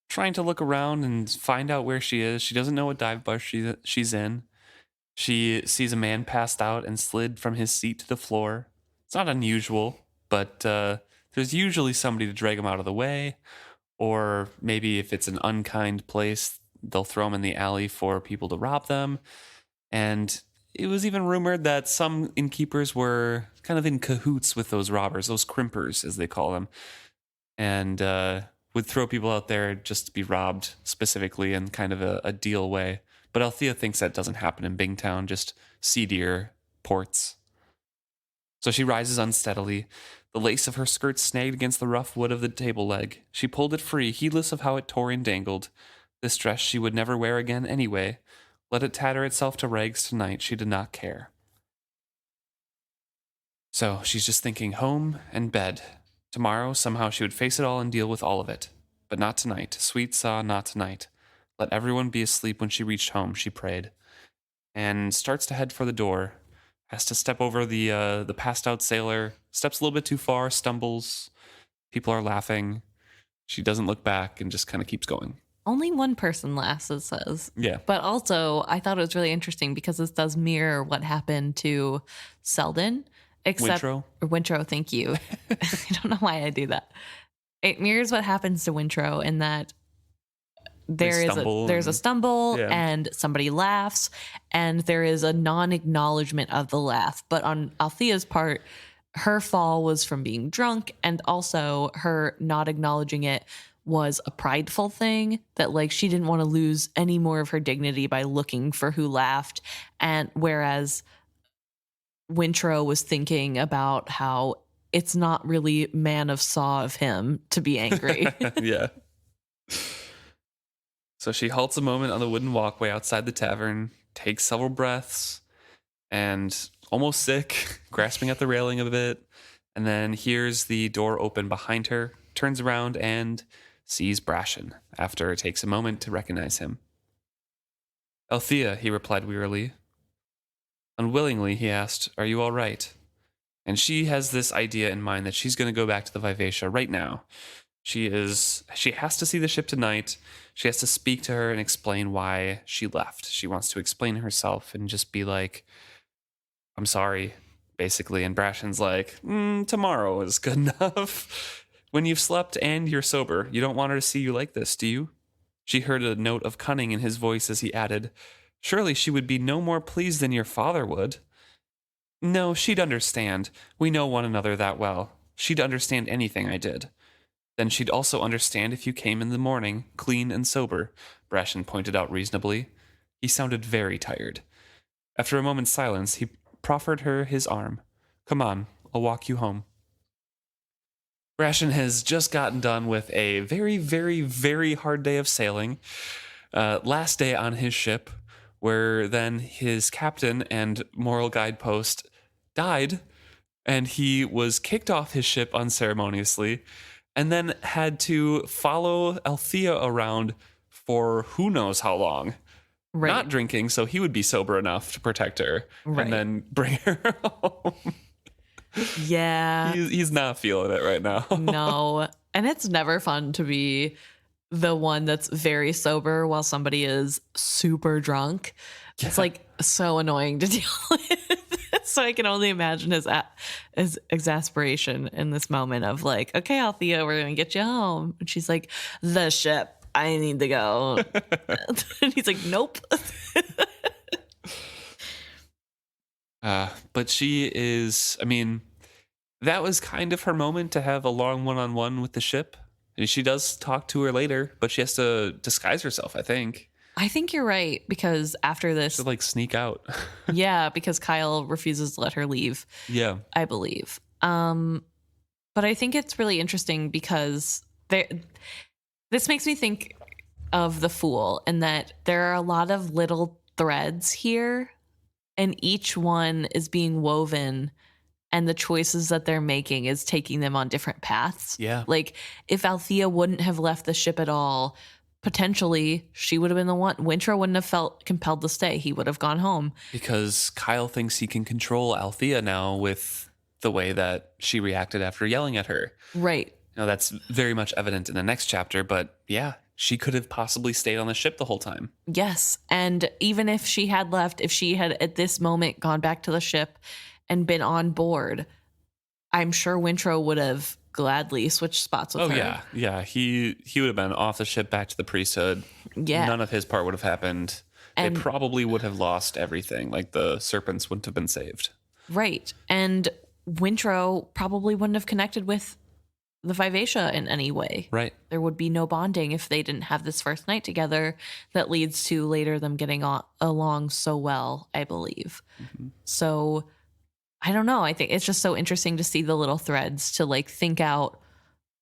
trying to look around and find out where she is. She doesn't know what dive bar she's in. She sees a man passed out and slid from his seat to the floor. It's not unusual, but there's usually somebody to drag him out of the way. Or maybe if it's an unkind place, they'll throw him in the alley for people to rob them. And it was even rumored that some innkeepers were kind of in cahoots with those robbers, those crimpers, as they call them, and would throw people out there just to be robbed specifically in kind of a deal way. But Althea thinks that doesn't happen in Bingtown, just seedier ports. So she rises unsteadily. The lace of her skirt snagged against the rough wood of the table leg. She pulled it free, heedless of how it tore and dangled. This dress she would never wear again anyway. Let it tatter itself to rags tonight, she did not care. So she's just thinking home and bed, Tomorrow, somehow she would face it all and deal with all of it. But not tonight. Sweet Saw, not tonight. Let everyone be asleep when she reached home, she prayed. And starts to head for the door. Has to step over the passed out sailor. Steps a little bit too far, stumbles. People are laughing. She doesn't look back and just kind of keeps going. Only one person laughs, it says. Yeah. But also, I thought it was really interesting because this does mirror what happened to Selden. Except, Wintro? Or Wintro, thank you. I don't know why I do that. It mirrors what happens to Wintro in that there's a stumble yeah. and somebody laughs and there is a non-acknowledgement of the laugh. But on Althea's part, her fall was from being drunk, and also her not acknowledging it was a prideful thing that like she didn't want to lose any more of her dignity by looking for who laughed. And whereas Wintro was thinking about how it's not really man of saw of him to be angry. Yeah. So she halts a moment on the wooden walkway outside the tavern, takes several breaths, and almost sick, grasping at the railing a bit, and then hears the door open behind her, turns around and sees Brashen after it takes a moment to recognize him. Althea, he replied wearily. Unwillingly, he asked, are you all right? And she has this idea in mind that she's going to go back to the Vivacia right now. She has to see the ship tonight. She has to speak to her and explain why she left. She wants to explain herself and just be like, I'm sorry, basically. And Brashen's like, tomorrow is good enough. When you've slept and you're sober, you don't want her to see you like this, do you? She heard a note of cunning in his voice as he added, surely she would be no more pleased than your father would. No, she'd understand. We know one another that well. She'd understand anything I did. Then she'd also understand if you came in the morning, clean and sober, Brashen pointed out reasonably. He sounded very tired. After a moment's silence, he proffered her his arm. Come on, I'll walk you home. Brashen has just gotten done with a very, very, very hard day of sailing. Last day on his ship, where then his captain and moral guidepost died, and he was kicked off his ship unceremoniously, and then had to follow Althea around for who knows how long. Right. Not drinking, so he would be sober enough to protect her, Right. and then bring her home. Yeah. He's not feeling it right now. No. And it's never fun to be the one that's very sober while somebody is super drunk. Yeah. It's like so annoying to deal with. So I can only imagine his exasperation in this moment of like, okay, Althea, we're going to get you home. And she's like, the ship, I need to go. And he's like, nope. But she is, I mean, that was kind of her moment to have a long one-on-one with the ship. And she does talk to her later, but she has to disguise herself, I think. I think you're right, because after this, To like sneak out. yeah, because Kyle refuses to let her leave, Yeah. I believe. But I think it's really interesting because this makes me think of The Fool, in that there are a lot of little threads here, and each one is being woven, and the choices that they're making is taking them on different paths. Yeah. Like if Althea wouldn't have left the ship at all, potentially she would have been the one. Wintro wouldn't have felt compelled to stay. He would have gone home. Because Kyle thinks he can control Althea now with the way that she reacted after yelling at her. Right. Now, that's very much evident in the next chapter, but yeah, she could have possibly stayed on the ship the whole time. Yes. And even if she had left, if she had at this moment gone back to the ship and been on board, I'm sure Wintro would have gladly switched spots with her. Yeah. Yeah. He would have been off the ship back to the priesthood. Yeah. None of his part would have happened. And- they probably would have lost everything. Like the serpents wouldn't have been saved. Right. And Wintro probably wouldn't have connected with the Vivacia in any way. Right. There would be no bonding if they didn't have this first night together that leads to later them getting along so well, I believe. Mm-hmm. So I don't know. I think it's just so interesting to see the little threads to like think out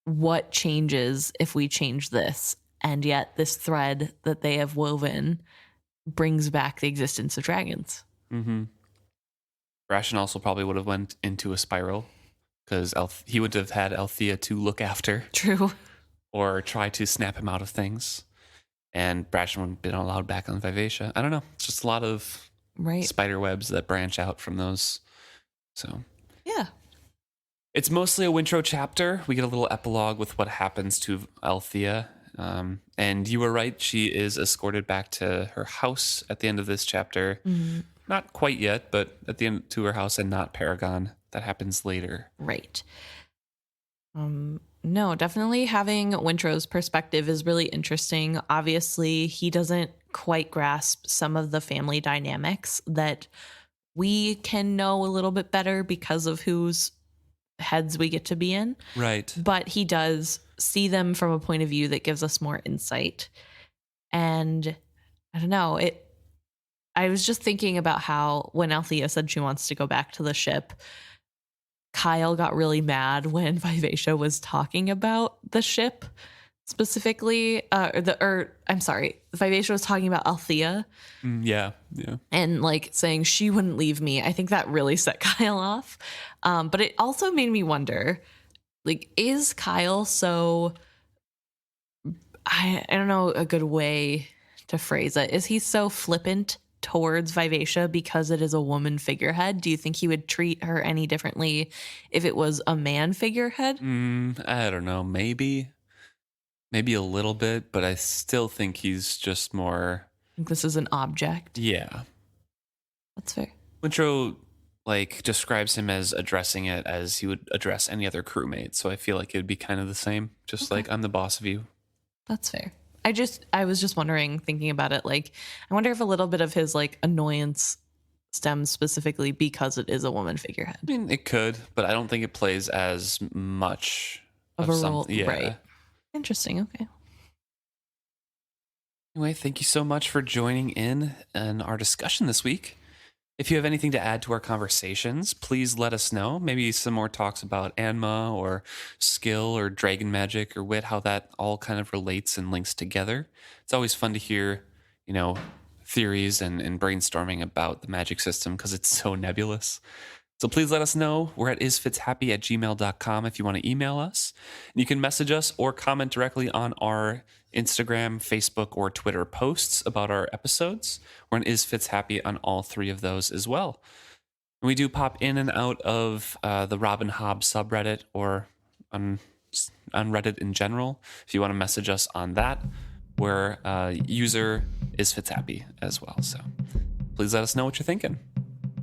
what changes if we change this. And yet this thread that they have woven brings back the existence of dragons. Mm-hmm. Brashen also probably would have went into a spiral because he would have had Althea to look after True. or try to snap him out of things. And Brashen would have been allowed back on Vivacia. I don't know. It's just a lot of Right. spider webs that branch out from those. So Yeah. it's mostly a Wintro chapter. We get a little epilogue with what happens to Althea. And you were right. She is escorted back to her house at the end of this chapter. Mhm. Not quite yet, but at the end to her house and not Paragon. That happens later. Right. No, definitely having Wintrow's perspective is really interesting. Obviously, he doesn't quite grasp some of the family dynamics that we can know a little bit better because of whose heads we get to be in. Right. But he does see them from a point of view that gives us more insight. And I don't know, I was just thinking about how when Althea said she wants to go back to the ship, Kyle got really mad when Vivacia was talking about the ship specifically. I'm sorry, Vivacia was talking about Althea Yeah. and like saying she wouldn't leave me. I think that really set Kyle off. But it also made me wonder, like, is Kyle so, I don't know a good way to phrase it. Is he so flippant towards Vivacia because it is a woman figurehead? Do you think he would treat her any differently if it was a man figurehead? I don't know. Maybe a little bit, but I still think he's just more. I think this is an object. Yeah. That's fair. Wintro describes him as addressing it as he would address any other crewmate. So I feel like it would be kind of the same. Just Okay. like, I'm the boss of you. That's fair. I was just wondering, thinking about it, like, I wonder if a little bit of his like annoyance stems specifically because it is a woman figurehead I mean, it could, but I don't think it plays as much of a role. something. Yeah. Right. Interesting. Okay. Anyway, thank you so much for joining in our discussion this week. If you have anything to add to our conversations, please let us know. Maybe some more talks about Anma or skill or dragon magic or wit, how that all kind of relates and links together. It's always fun to hear, theories and brainstorming about the magic system because it's so nebulous. So please let us know. We're at isfitshappy@gmail.com if you want to email us. And you can message us or comment directly on our Instagram, Facebook, or Twitter posts about our episodes. We're on isfitshappy on all three of those as well. And we do pop in and out of the Robin Hobb subreddit or on Reddit in general. If you want to message us on that, where user isfitshappy as well. So please let us know what you're thinking.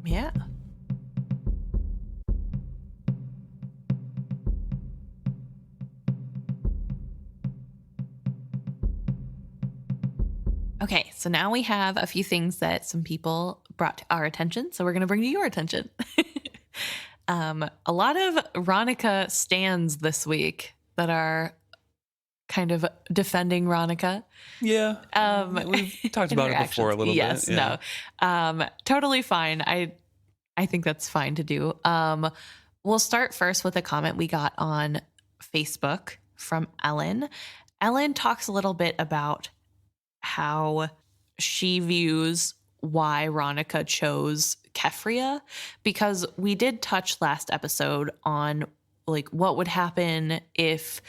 Yeah. Okay, so now we have a few things that some people brought to our attention, so we're going to bring to your attention. A lot of Ronica stands this week that are kind of defending Ronica. Yeah, we've talked about it before a little yes, bit. Yes, no, totally fine. I think that's fine to do. We'll start first with a comment we got on Facebook from Ellen. Ellen talks a little bit about how she views why Ronica chose Kefria, because we did touch last episode on like what would happen if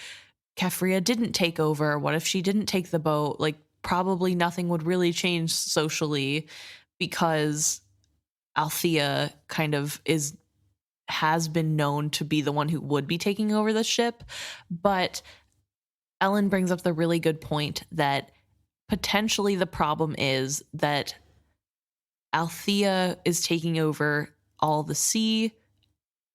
Kefria didn't take over. What if she didn't take the boat? Like probably nothing would really change socially because Althea kind of has been known to be the one who would be taking over the ship. But Ellen brings up the really good point that potentially the problem is that Althea is taking over all the sea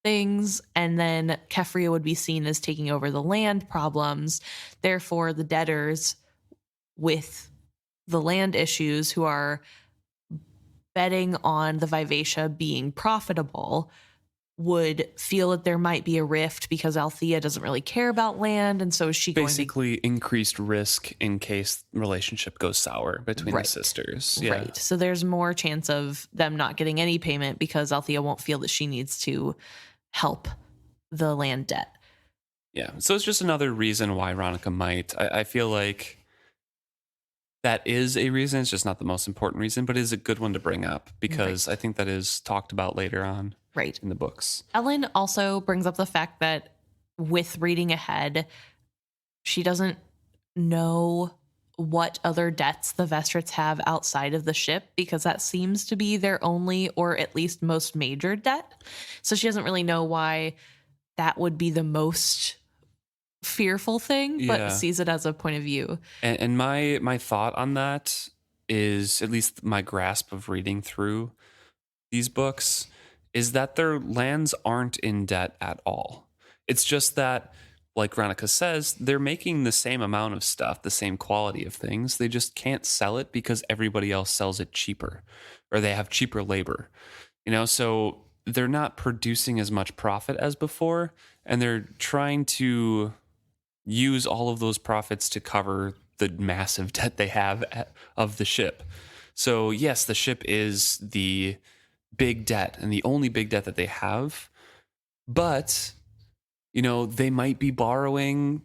things, and then Kefria would be seen as taking over the land problems. Therefore, the debtors with the land issues who are betting on the Vivacia being profitable would feel that there might be a rift because Althea doesn't really care about land, and so is she basically increased risk in case the relationship goes sour between the sisters. Yeah. Right. So there's more chance of them not getting any payment because Althea won't feel that she needs to help the land debt. Yeah. So it's just another reason why Ronica might. I feel like That is a reason. It's just not the most important reason, but it is a good one to bring up because Right. I think that is talked about later on Right. in the books. Ellen also brings up the fact that with reading ahead, she doesn't know what other debts the Vestrits have outside of the ship because that seems to be their only or at least most major debt. So she doesn't really know why that would be the most fearful thing, but Yeah. sees it as a point of view. And my thought on that is, at least my grasp of reading through these books, is that their lands aren't in debt at all. It's just that, like Veronica says, they're making the same amount of stuff, the same quality of things. They just can't sell it because everybody else sells it cheaper, or they have cheaper labor. So they're not producing as much profit as before, and they're trying to use all of those profits to cover the massive debt they have of the ship. So, yes, the ship is the big debt and the only big debt that they have, but, they might be borrowing,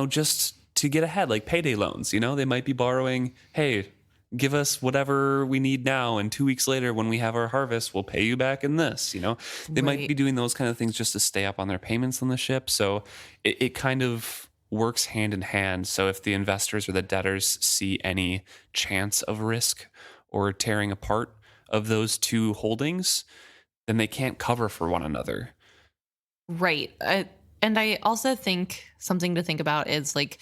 just to get ahead, like payday loans. They might be borrowing, hey, give us whatever we need now. And 2 weeks later, when we have our harvest, we'll pay you back in this. They might Right. be doing those kind of things just to stay up on their payments on the ship. So it kind of works hand in hand. So if the investors or the debtors see any chance of risk or tearing apart of those two holdings, then they can't cover for one another. Right. And I also think something to think about is like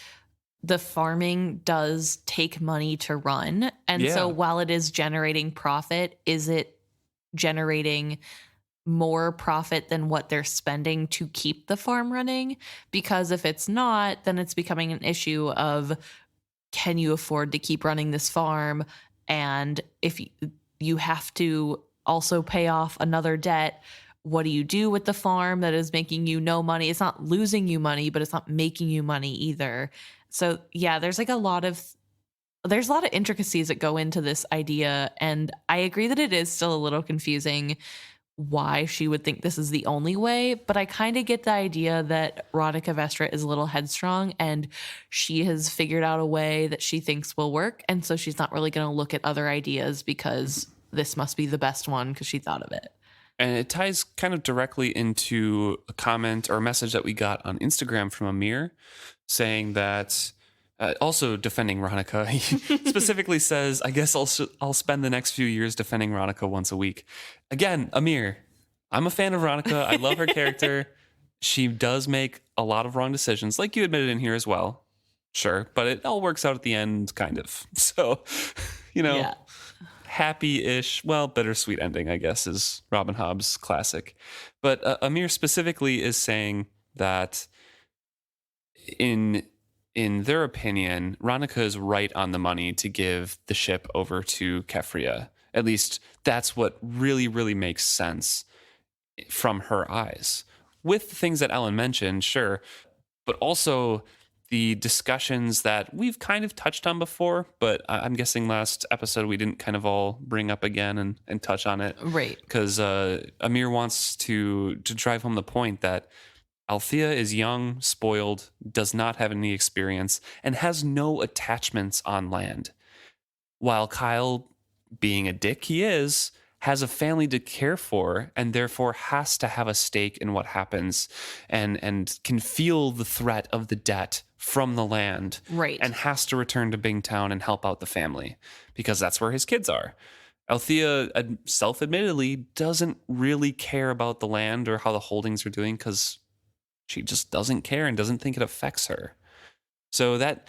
the farming does take money to run. And so Yeah. while it is generating profit, is it generating more profit than what they're spending to keep the farm running? Because if it's not, then it's becoming an issue of can you afford to keep running this farm? And if you have to also pay off another debt, what do you do with the farm that is making you no money? It's not losing you money, but it's not making you money either. So yeah, there's a lot of intricacies that go into this idea, and I agree that it is still a little confusing why she would think this is the only way, but I kind of get the idea that Radhika Vestra is a little headstrong and she has figured out a way that she thinks will work, and so she's not really going to look at other ideas because this must be the best one because she thought of it. And it ties kind of directly into a comment or a message that we got on Instagram from Amir saying that, also defending Ronica. He specifically says, I guess I'll spend the next few years defending Ronica once a week. Again, Amir, I'm a fan of Ronica. I love her character. She does make a lot of wrong decisions, like you admitted in here as well. Sure, but it all works out at the end, kind of. So, you know, Yeah. happy-ish, well, bittersweet ending, I guess, is Robin Hobb's classic. But Amir specifically is saying that in their opinion, Ronica is right on the money to give the ship over to Kefria. At least that's what really, really makes sense from her eyes. With the things that Ellen mentioned, sure, but also the discussions that we've kind of touched on before, but I'm guessing last episode we didn't kind of all bring up again and touch on it Right. because Amir wants to drive home the point that Althea is young, spoiled, does not have any experience, and has no attachments on land. While Kyle, being a dick he is, has a family to care for and therefore has to have a stake in what happens and can feel the threat of the debt from the land Right. and has to return to Bingtown and help out the family because that's where his kids are. Althea, self-admittedly, doesn't really care about the land or how the holdings are doing because she just doesn't care and doesn't think it affects her. So that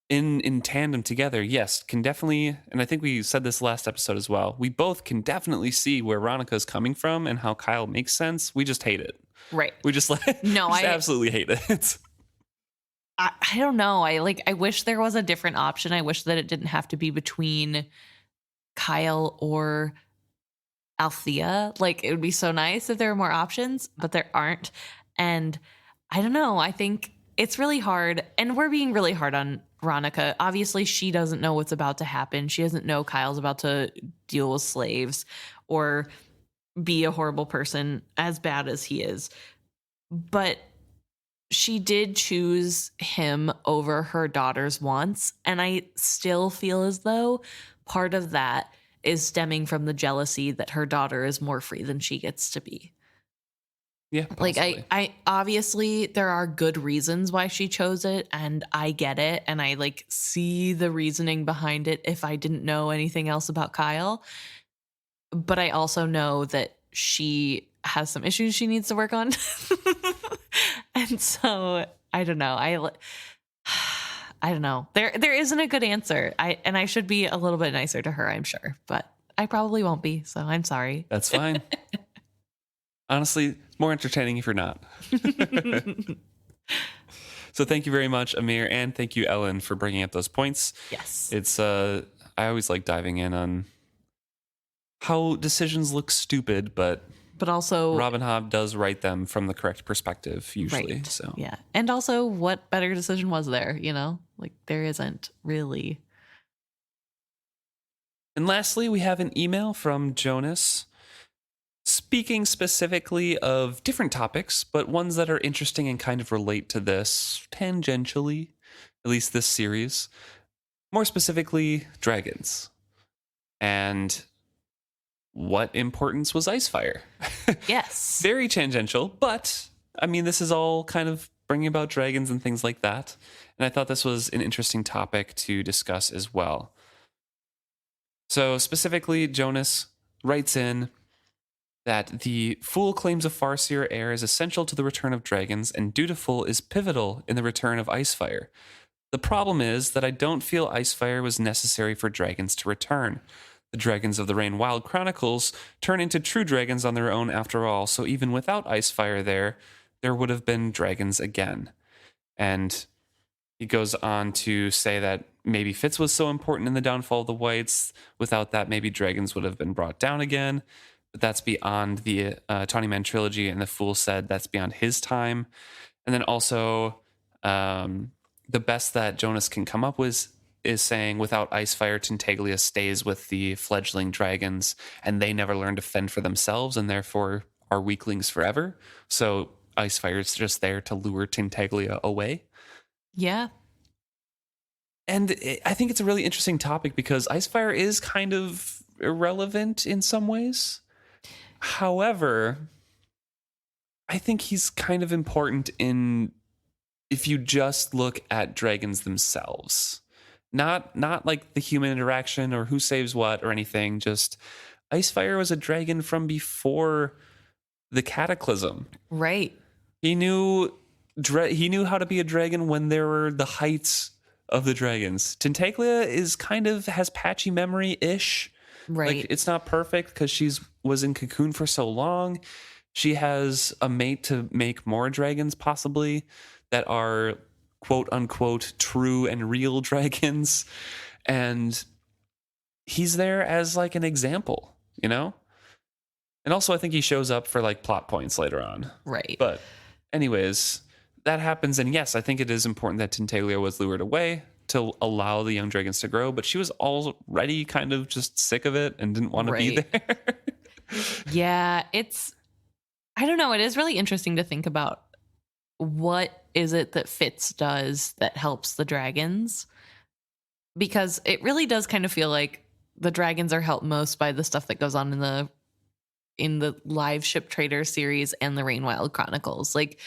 in tandem together, yes, can definitely, and I think we said this last episode as well, we both can definitely see where Ronica is coming from and how Kyle makes sense. We just hate it. Right. We just like No, we just I absolutely hate it. I don't know. I wish there was a different option. I wish that it didn't have to be between Kyle or Althea. Like it would be so nice if there were more options, but there aren't. And I don't know. I think it's really hard, and we're being really hard on Ronica. Obviously, she doesn't know what's about to happen. She doesn't know Kyle's about to deal with slaves or be a horrible person as bad as he is. But she did choose him over her daughter's wants. And I still feel as though part of that is stemming from the jealousy that her daughter is more free than she gets to be. Yeah, Like possibly. I obviously there are good reasons why she chose it, and I get it, and I like see the reasoning behind it if I didn't know anything else about Kyle. But I also know that she has some issues she needs to work on. And so I don't know. I don't know. There isn't a good answer. I should be a little bit nicer to her, I'm sure, but I probably won't be, so I'm sorry. That's fine. Honestly, more entertaining if you're not. So thank you very much, Amir, and thank you, Ellen, for bringing up those points. Yes. It's I always like diving in on how decisions look stupid, but Also Robin Hobb does write them from the correct perspective usually. right. So Yeah. And also what better decision was there, you know? Like there isn't really. And lastly, we have an email from Jonas speaking specifically of different topics, but ones that are interesting and kind of relate to this tangentially, at least this series. More specifically, dragons. And what importance was Icefire? Yes. Very tangential, but I mean, this is all kind of bringing about dragons and things like that. And I thought this was an interesting topic to discuss as well. So, specifically, Jonas writes in that the Fool claims a Farseer heir is essential to the return of dragons, and Dutiful is pivotal in the return of Icefire. The problem is that I don't feel Icefire was necessary for dragons to return. The dragons of the Rain Wild Chronicles turn into true dragons on their own after all, so even without Icefire there would have been dragons again. And he goes on to say that maybe Fitz was so important in the downfall of the Whites. Without that, maybe dragons would have been brought down again. But that's beyond the Tawny Man trilogy, and the Fool said that's beyond his time. And then also, the best that Jonas can come up with is saying without Icefire, Tintaglia stays with the fledgling dragons, and they never learn to fend for themselves, and therefore are weaklings forever. So Icefire is just there to lure Tintaglia away. Yeah. And I think it's a really interesting topic because Icefire is kind of irrelevant in some ways. However, I think he's kind of important in if you just look at dragons themselves. Not like the human interaction or who saves what or anything. Just Icefire was a dragon from before the Cataclysm. Right. He knew how to be a dragon when there were the heights of the dragons. Tintaglia is kind of has patchy memory-ish. Right. Like it's not perfect because she's was in cocoon for so long. She has a mate to make more dragons possibly that are quote unquote true and real dragons. And he's there as like an example, you know? And also I think he shows up for like plot points later on. Right. But anyways, that happens. And yes, I think it is important that Tintaglia was lured away to allow the young dragons to grow, but she was already kind of just sick of it and didn't want to be Right. there. Yeah, I don't know, it is really interesting to think about what is it that Fitz does that helps the dragons? Because it really does kind of feel like the dragons are helped most by the stuff that goes on in the live ship trader series and the Rainwild Chronicles. Like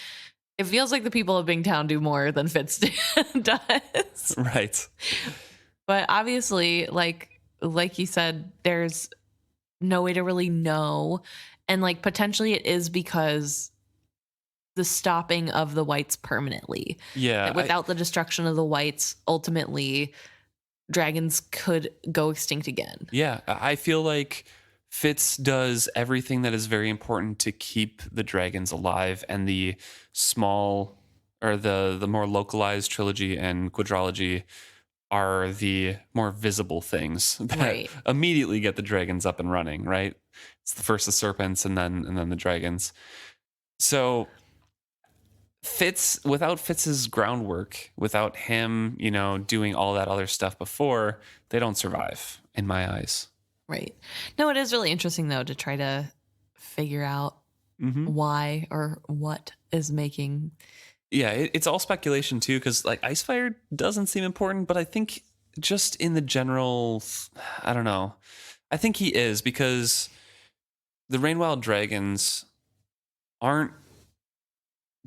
it feels like the people of Bingtown do more than Fitz does. Right. But obviously, like you said, there's no way to really know. And like potentially it is because the stopping of the Whites permanently. Yeah. Without the destruction of the Whites, ultimately dragons could go extinct again. Yeah. I feel like Fitz does everything that is very important to keep the dragons alive, and the small or the more localized trilogy and quadrology are the more visible things that Right. immediately get the dragons up and running, right? It's the first the serpents and then the dragons. So without Fitz's groundwork, without him, doing all that other stuff before, they don't survive in my eyes. Right. No, it is really interesting though to try to figure out why or what is making Yeah, it's all speculation too, because like Icefire doesn't seem important, but I think just in the general, I don't know. I think he is because the Rainwild dragons aren't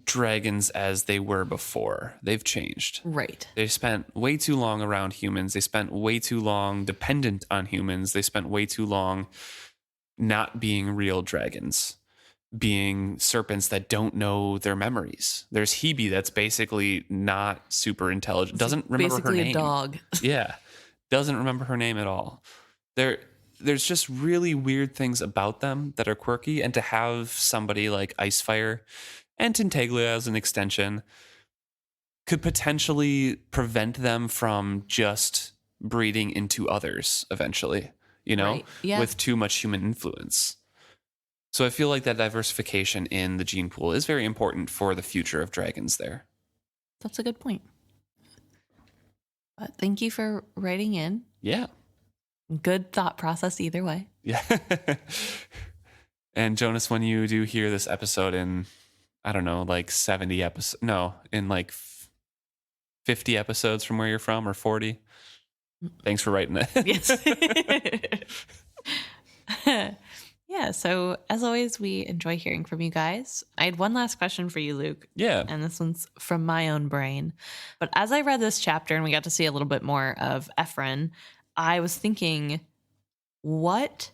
dragons as they were before. They've changed. Right. They spent way too long around humans. They spent way too long dependent on humans. They spent way too long not being real dragons, being serpents that don't know their memories. There's Hebe that's basically not super intelligent, It's like doesn't remember her basically a name. dog. Yeah, doesn't remember her name at all. There's just really weird things about them that are quirky, and to have somebody like Icefire and Tintaglia as an extension could potentially prevent them from just breeding into others eventually, Right. Yeah. with too much human influence. So I feel like that diversification in the gene pool is very important for the future of dragons there. That's a good point. But thank you for writing in. Yeah. Good thought process either way. Yeah. And Jonas, when you do hear this episode in, I don't know, like 70 episodes, no, in like 50 episodes from where you're from, or 40, thanks for writing it. Yes. Yeah. So as always, we enjoy hearing from you guys. I had one last question for you, Luke. Yeah. And this one's from my own brain. But as I read this chapter and we got to see a little bit more of Ephron, I was thinking, what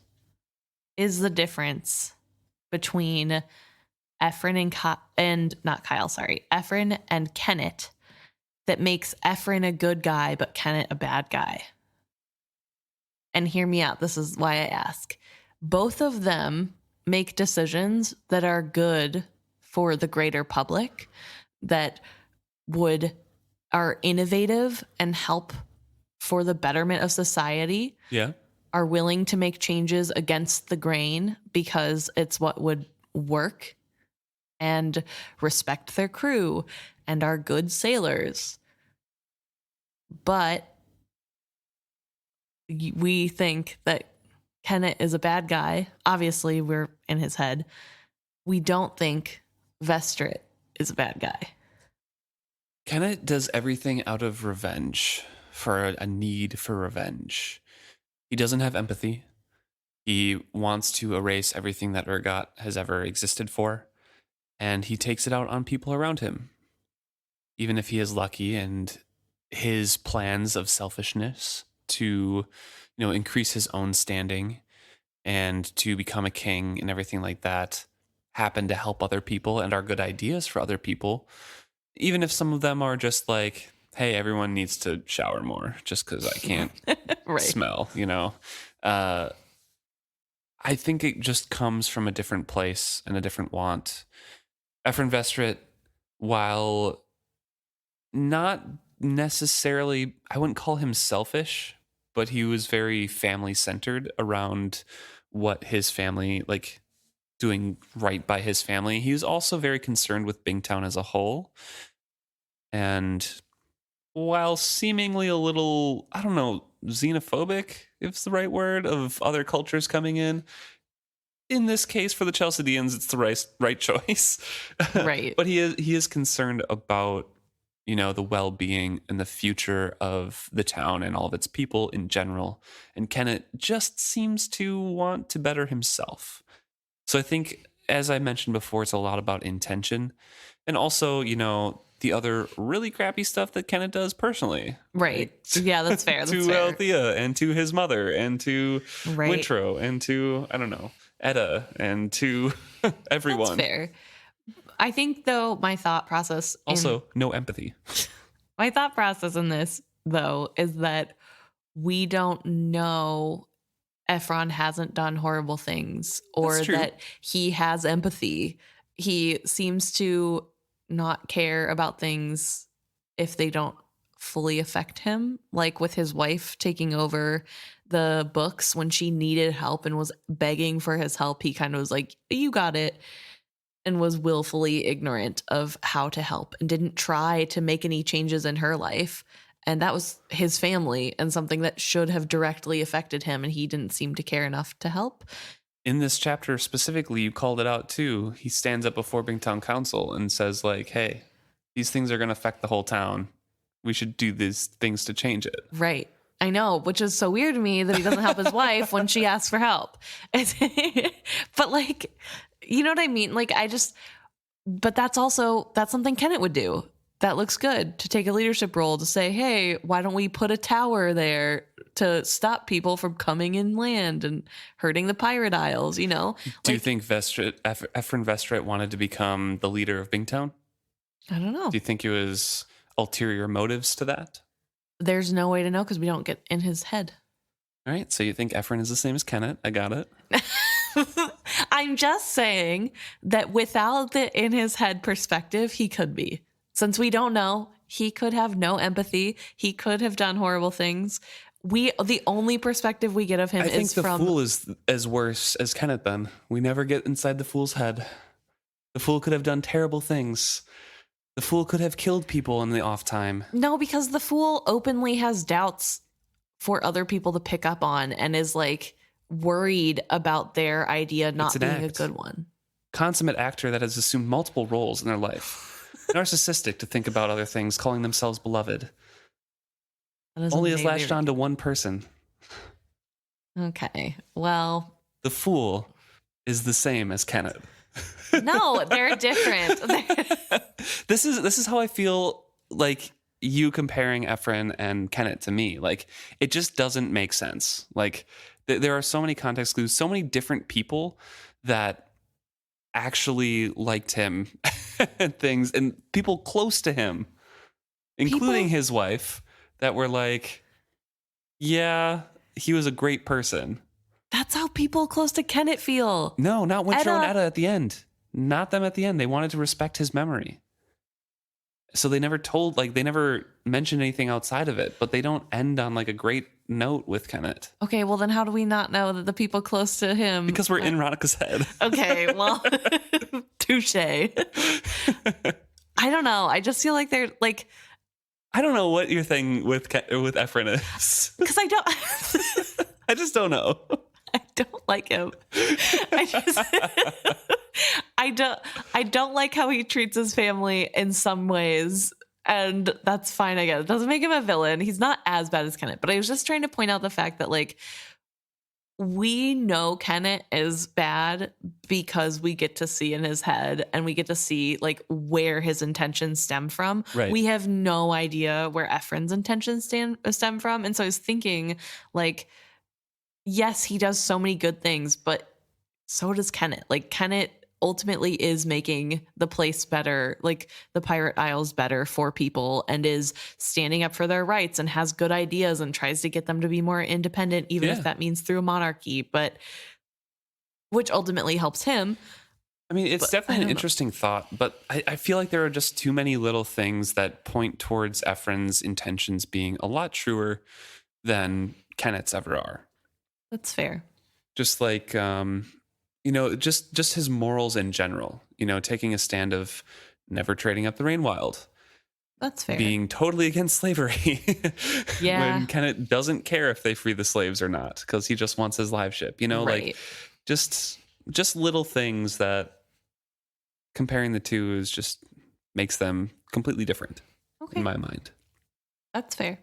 is the difference between Ephron and not Kyle, sorry, Ephron and Kennit that makes Ephron a good guy but Kennit a bad guy? And hear me out. This is why I ask. Both of them make decisions that are good for the greater public, that are innovative and help for the betterment of society, Yeah. are willing to make changes against the grain because it's what would work, and respect their crew and are good sailors. But we think that Kennit is a bad guy. Obviously, we're in his head. We don't think Vestrit is a bad guy. Kennit does everything out of revenge, for a need for revenge. He doesn't have empathy. He wants to erase everything that Urgot has ever existed for, and he takes it out on people around him. Even if he is lucky and his plans of selfishness to, increase his own standing and to become a king and everything like that happen to help other people and are good ideas for other people, even if some of them are just like, hey, everyone needs to shower more just because I can't Right. smell, I think it just comes from a different place and a different want. Ephron Vestrit, while not necessarily, I wouldn't call him selfish, but he was very family centered around what his family, like doing right by his family. He was also very concerned with Bingtown as a whole. And while seemingly a little, I don't know, xenophobic, if it's the right word, of other cultures coming in this case for the Chalcedeans, it's the right choice. Right. But he is concerned about, the well-being and the future of the town and all of its people in general. And Kennit just seems to want to better himself. So I think, as I mentioned before, it's a lot about intention. And also, the other really crappy stuff that Kennit does personally. Right. Yeah, that's fair. That's to fair. Althea and to his mother and to Right. Wintro and to, I don't know, Edda and to everyone. That's fair. I think, though, my thought process Also, no empathy. my thought process in this, though, is that we don't know Ephron hasn't done horrible things, or That's true. that he has empathy. He seems to not care about things if they don't fully affect him, like with his wife taking over the books when she needed help and was begging for his help. He kind of was like, you got it, and was willfully ignorant of how to help and didn't try to make any changes in her life. And that was his family and something that should have directly affected him, and he didn't seem to care enough to help. In this chapter specifically, you called it out too. He stands up before Bingtown Council and says, like, hey, these things are going to affect the whole town. We should do these things to change it. Right. I know, which is so weird to me that he doesn't help his wife when she asks for help. But like, you know what I mean? Like, but that's something Kenneth would do. That looks good, to take a leadership role, to say, hey, why don't we put a tower there to stop people from coming inland and hurting the pirate isles, you know? Do you think Ephraim Vestrit wanted to become the leader of Bingtown? I don't know. Do you think it was ulterior motives to that? There's no way to know because we don't get in his head. All right, so you think Ephraim is the same as Kenneth? I got it. I'm just saying that without the in his head perspective, he could be. Since we don't know, he could have no empathy. He could have done horrible things. The only perspective we get of him I think is the from... fool is as worse as Kenneth then. We never get inside the fool's head. The fool could have done terrible things. The fool could have killed people in the off time. No, because the fool openly has doubts for other people to pick up on and is like worried about their idea not being a good one. Consummate actor that has assumed multiple roles in their life. Narcissistic to think about other things, calling themselves beloved. Only has latched on to one person. Okay, well... The fool is the same as Kenneth. No, they're different. This is how I feel like you comparing Ephraim and Kenneth to me. Like, it just doesn't make sense. Like, there are so many context clues, so many different people that actually liked him and things, and people close to him, including his wife, that were like, yeah, he was a great person. That's how people close to Kenneth feel. No, not Wintro and Etta at the end. Not them at the end. They wanted to respect his memory. So they never mentioned anything outside of it, but they don't end on like a great note with Kenneth. Okay, well then how do we not know that the people close to him... Because we're in Ronica's head. Okay, well, touche. I don't know. I just feel like they're like... I don't know what your thing with Ephraim is. Because I don't... I just don't know. I don't like him. I don't like how he treats his family in some ways, and that's fine, I guess. It doesn't make him a villain. He's not as bad as Kenneth, but I was just trying to point out the fact that, like, we know Kenneth is bad because we get to see in his head and we get to see, like, where his intentions stem from. Right. We have no idea where Ephraim's intentions stem from. And so I was thinking, like, yes, he does so many good things, but so does Kenneth. Like, Kenneth ultimately is making the place better, like the Pirate Isles better for people, and is standing up for their rights and has good ideas and tries to get them to be more independent, even if that means through a monarchy, but which ultimately helps him. I mean, it's definitely an interesting thought, but I feel like there are just too many little things that point towards Ephraim's intentions being a lot truer than Kenneth's ever are. That's fair. Just like, just his morals in general, taking a stand of never trading up the rain wild. That's fair. Being totally against slavery. Yeah. When Kenneth doesn't care if they free the slaves or not, because he just wants his live ship, Right. like just little things that comparing the two is just makes them completely different in my mind. That's fair.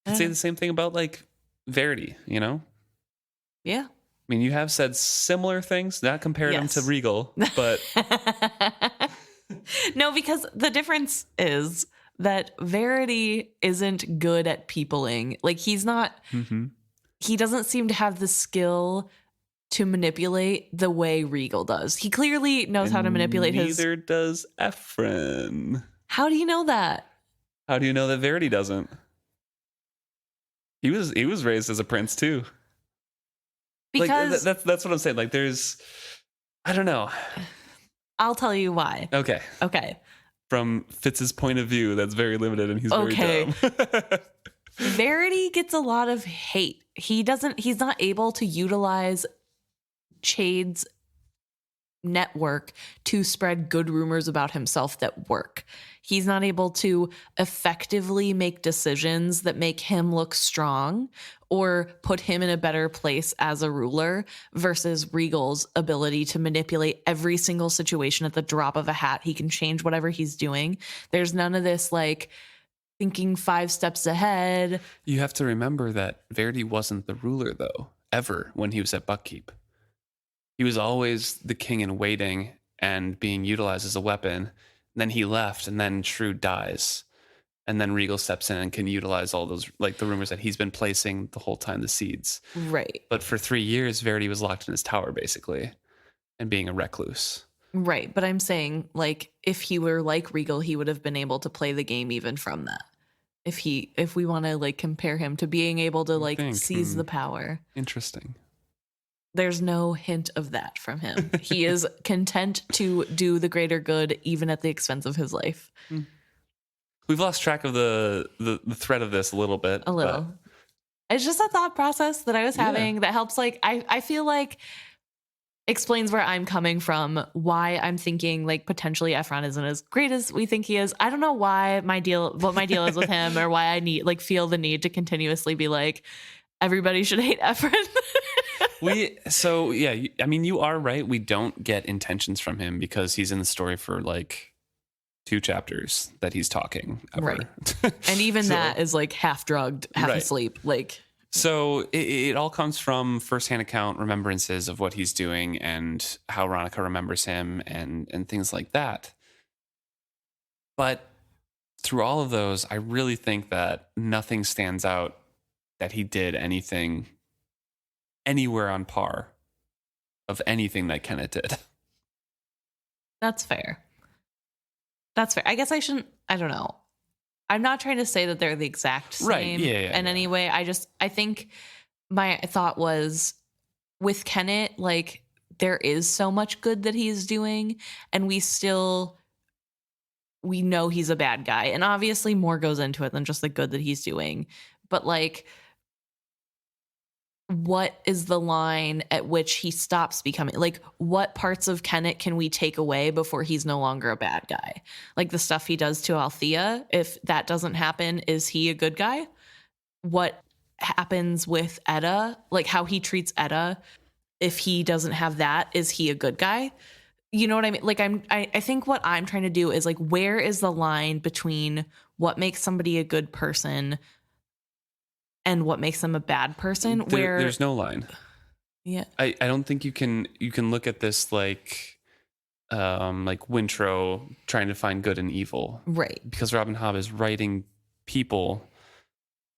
I'd say the same thing about like Verity, Yeah. I mean, you have said similar things, not compared them to Regal, but... No, because the difference is that Verity isn't good at peopling. Like, he's not... Mm-hmm. He doesn't seem to have the skill to manipulate the way Regal does. He clearly knows how to manipulate neither does Ephraim. How do you know that? How do you know that Verity doesn't? He was raised as a prince, too. Because like, that's what I'm saying. Like, I don't know. I'll tell you why. Okay. From Fitz's point of view, that's very limited, and he's very dumb. Verity gets a lot of hate. He's not able to utilize Chade's network to spread good rumors about himself that work. He's not able to effectively make decisions that make him look strong or put him in a better place as a ruler versus Regal's ability to manipulate every single situation at the drop of a hat. He can change whatever he's doing. There's none of this like thinking 5 steps ahead. You have to remember that Verdi wasn't the ruler, though, ever when he was at Buckkeep. He was always the king in waiting and being utilized as a weapon. Then he left, and then Shrewd dies. And then Regal steps in and can utilize all those, like the rumors that he's been placing the whole time, the seeds. Right. But for 3 years, Verdi was locked in his tower, basically, and being a recluse. Right. But I'm saying, like, if he were like Regal, he would have been able to play the game even from that. If we want to like compare him to being able to like seize the power. Interesting. There's no hint of that from him. He is content to do the greater good, even at the expense of his life. We've lost track of the thread of this a little bit. A little. It's just a thought process that I was having that helps. Like, I feel like explains where I'm coming from, why I'm thinking like potentially Efron isn't as great as we think he is. I don't know what my deal is with him, or why I feel the need to continuously be like, everybody should hate Efron. I mean, you are right. We don't get intentions from him because he's in the story for like 2 chapters that he's talking ever. Right. And even that is like half drugged, half asleep. Like, so it all comes from firsthand account remembrances of what he's doing and how Ronica remembers him and things like that. But through all of those, I really think that nothing stands out that he did anything anywhere on par of anything that Kenneth did. That's fair. I guess I don't know. I'm not trying to say that they're the exact same in any way. I think my thought was with Kenneth, like there is so much good that he's doing, and we know he's a bad guy. And obviously more goes into it than just the good that he's doing. But like, what is the line at which he stops becoming, like, what parts of Kenneth can we take away before he's no longer a bad guy? Like the stuff he does to Althea, if that doesn't happen, is he a good guy? What happens with Etta, like how he treats Etta, if he doesn't have that, is he a good guy? You know what I mean? Like I think what I'm trying to do is like, where is the line between what makes somebody a good person and what makes them a bad person? There's no line. Yeah. I don't think you can look at this like Wintro trying to find good and evil. Right. Because Robin Hobb is writing people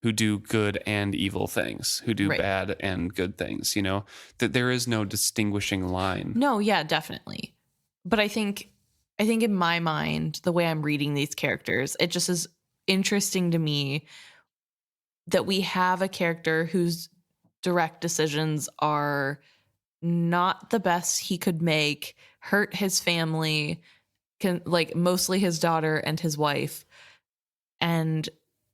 who do good and evil things, who do bad and good things, you know? That there is no distinguishing line. No, yeah, definitely. But I think in my mind, the way I'm reading these characters, it just is interesting to me that we have a character whose direct decisions are not the best he could make, hurt his family, like mostly his daughter and his wife, and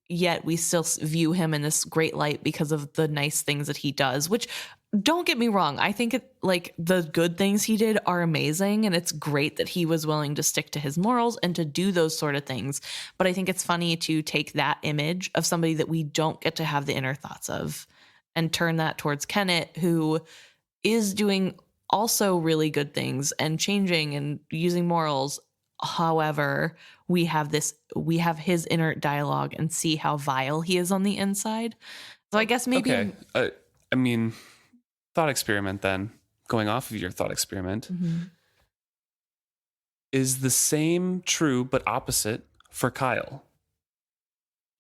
yet we still view him in this great light because of the nice things that he does, which, don't get me wrong, I think like the good things he did are amazing, and it's great that he was willing to stick to his morals and to do those sort of things. But I think it's funny to take that image of somebody that we don't get to have the inner thoughts of and turn that towards Kenneth, who is doing also really good things and changing and using morals. However, we have his inner dialogue and see how vile he is on the inside. So I guess maybe... Okay. I mean... Thought experiment then, going off of your thought experiment, is the same true but opposite for Kyle.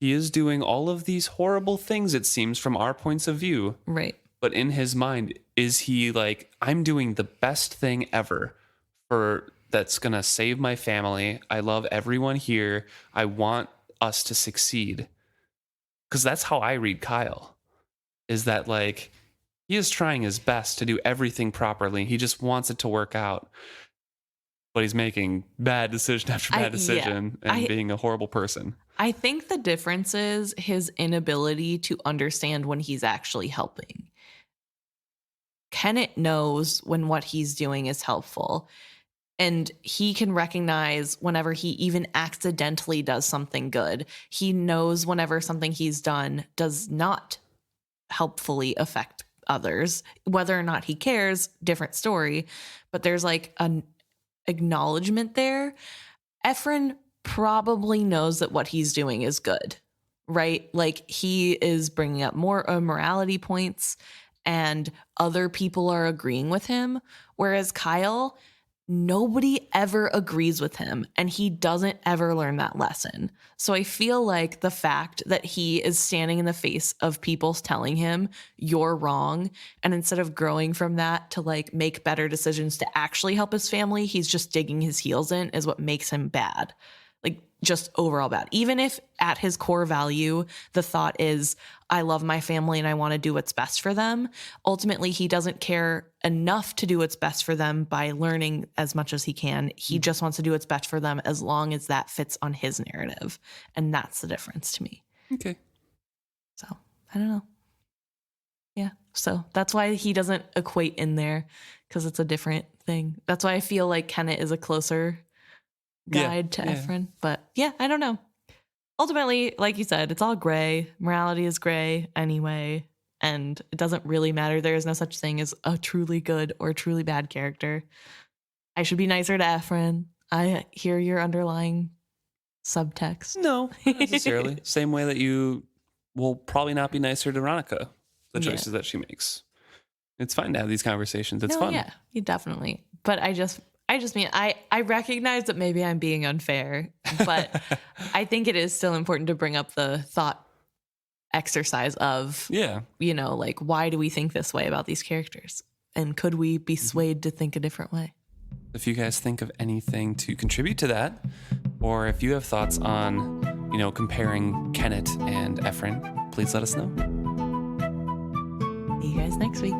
He is doing all of these horrible things, it seems, from our points of view. Right. But in his mind, is he like, I'm doing the best thing ever that's going to save my family. I love everyone here. I want us to succeed. Because that's how I read Kyle, is that like... He is trying his best to do everything properly. He just wants it to work out. But he's making bad decision after bad decision and being a horrible person. I think the difference is his inability to understand when he's actually helping. Kenneth knows when what he's doing is helpful. And he can recognize whenever he even accidentally does something good. He knows whenever something he's done does not helpfully affect others. Whether or not he cares, different story. But there's like an acknowledgement there. Ephron probably knows that what he's doing is good, right? Like he is bringing up more morality points and other people are agreeing with him. Whereas Kyle, nobody ever agrees with him and he doesn't ever learn that lesson. So I feel like the fact that he is standing in the face of people telling him you're wrong, and instead of growing from that to like make better decisions to actually help his family, he's just digging his heels in, is what makes him bad. Like just overall bad. Even if at his core value, the thought is, I love my family and I want to do what's best for them. Ultimately, he doesn't care enough to do what's best for them by learning as much as he can. He just wants to do what's best for them as long as that fits on his narrative. And that's the difference to me. Okay. So I don't know. Yeah. So that's why he doesn't equate in there, because it's a different thing. That's why I feel like Kenneth is a closer guide to Ephron. But yeah, I don't know. Ultimately, like you said, it's all gray. Morality is gray anyway. And it doesn't really matter. There is no such thing as a truly good or truly bad character. I should be nicer to Ephron. I hear your underlying subtext. No, not necessarily. Same way that you will probably not be nicer to Veronica, the choices that she makes. It's fine to have these conversations. It's fun. Yeah, definitely. But I just mean, I recognize that maybe I'm being unfair, but I think it is still important to bring up the thought exercise of, like, why do we think this way about these characters? And could we be swayed to think a different way? If you guys think of anything to contribute to that, or if you have thoughts on, comparing Kenneth and Ephron, please let us know. See you guys next week.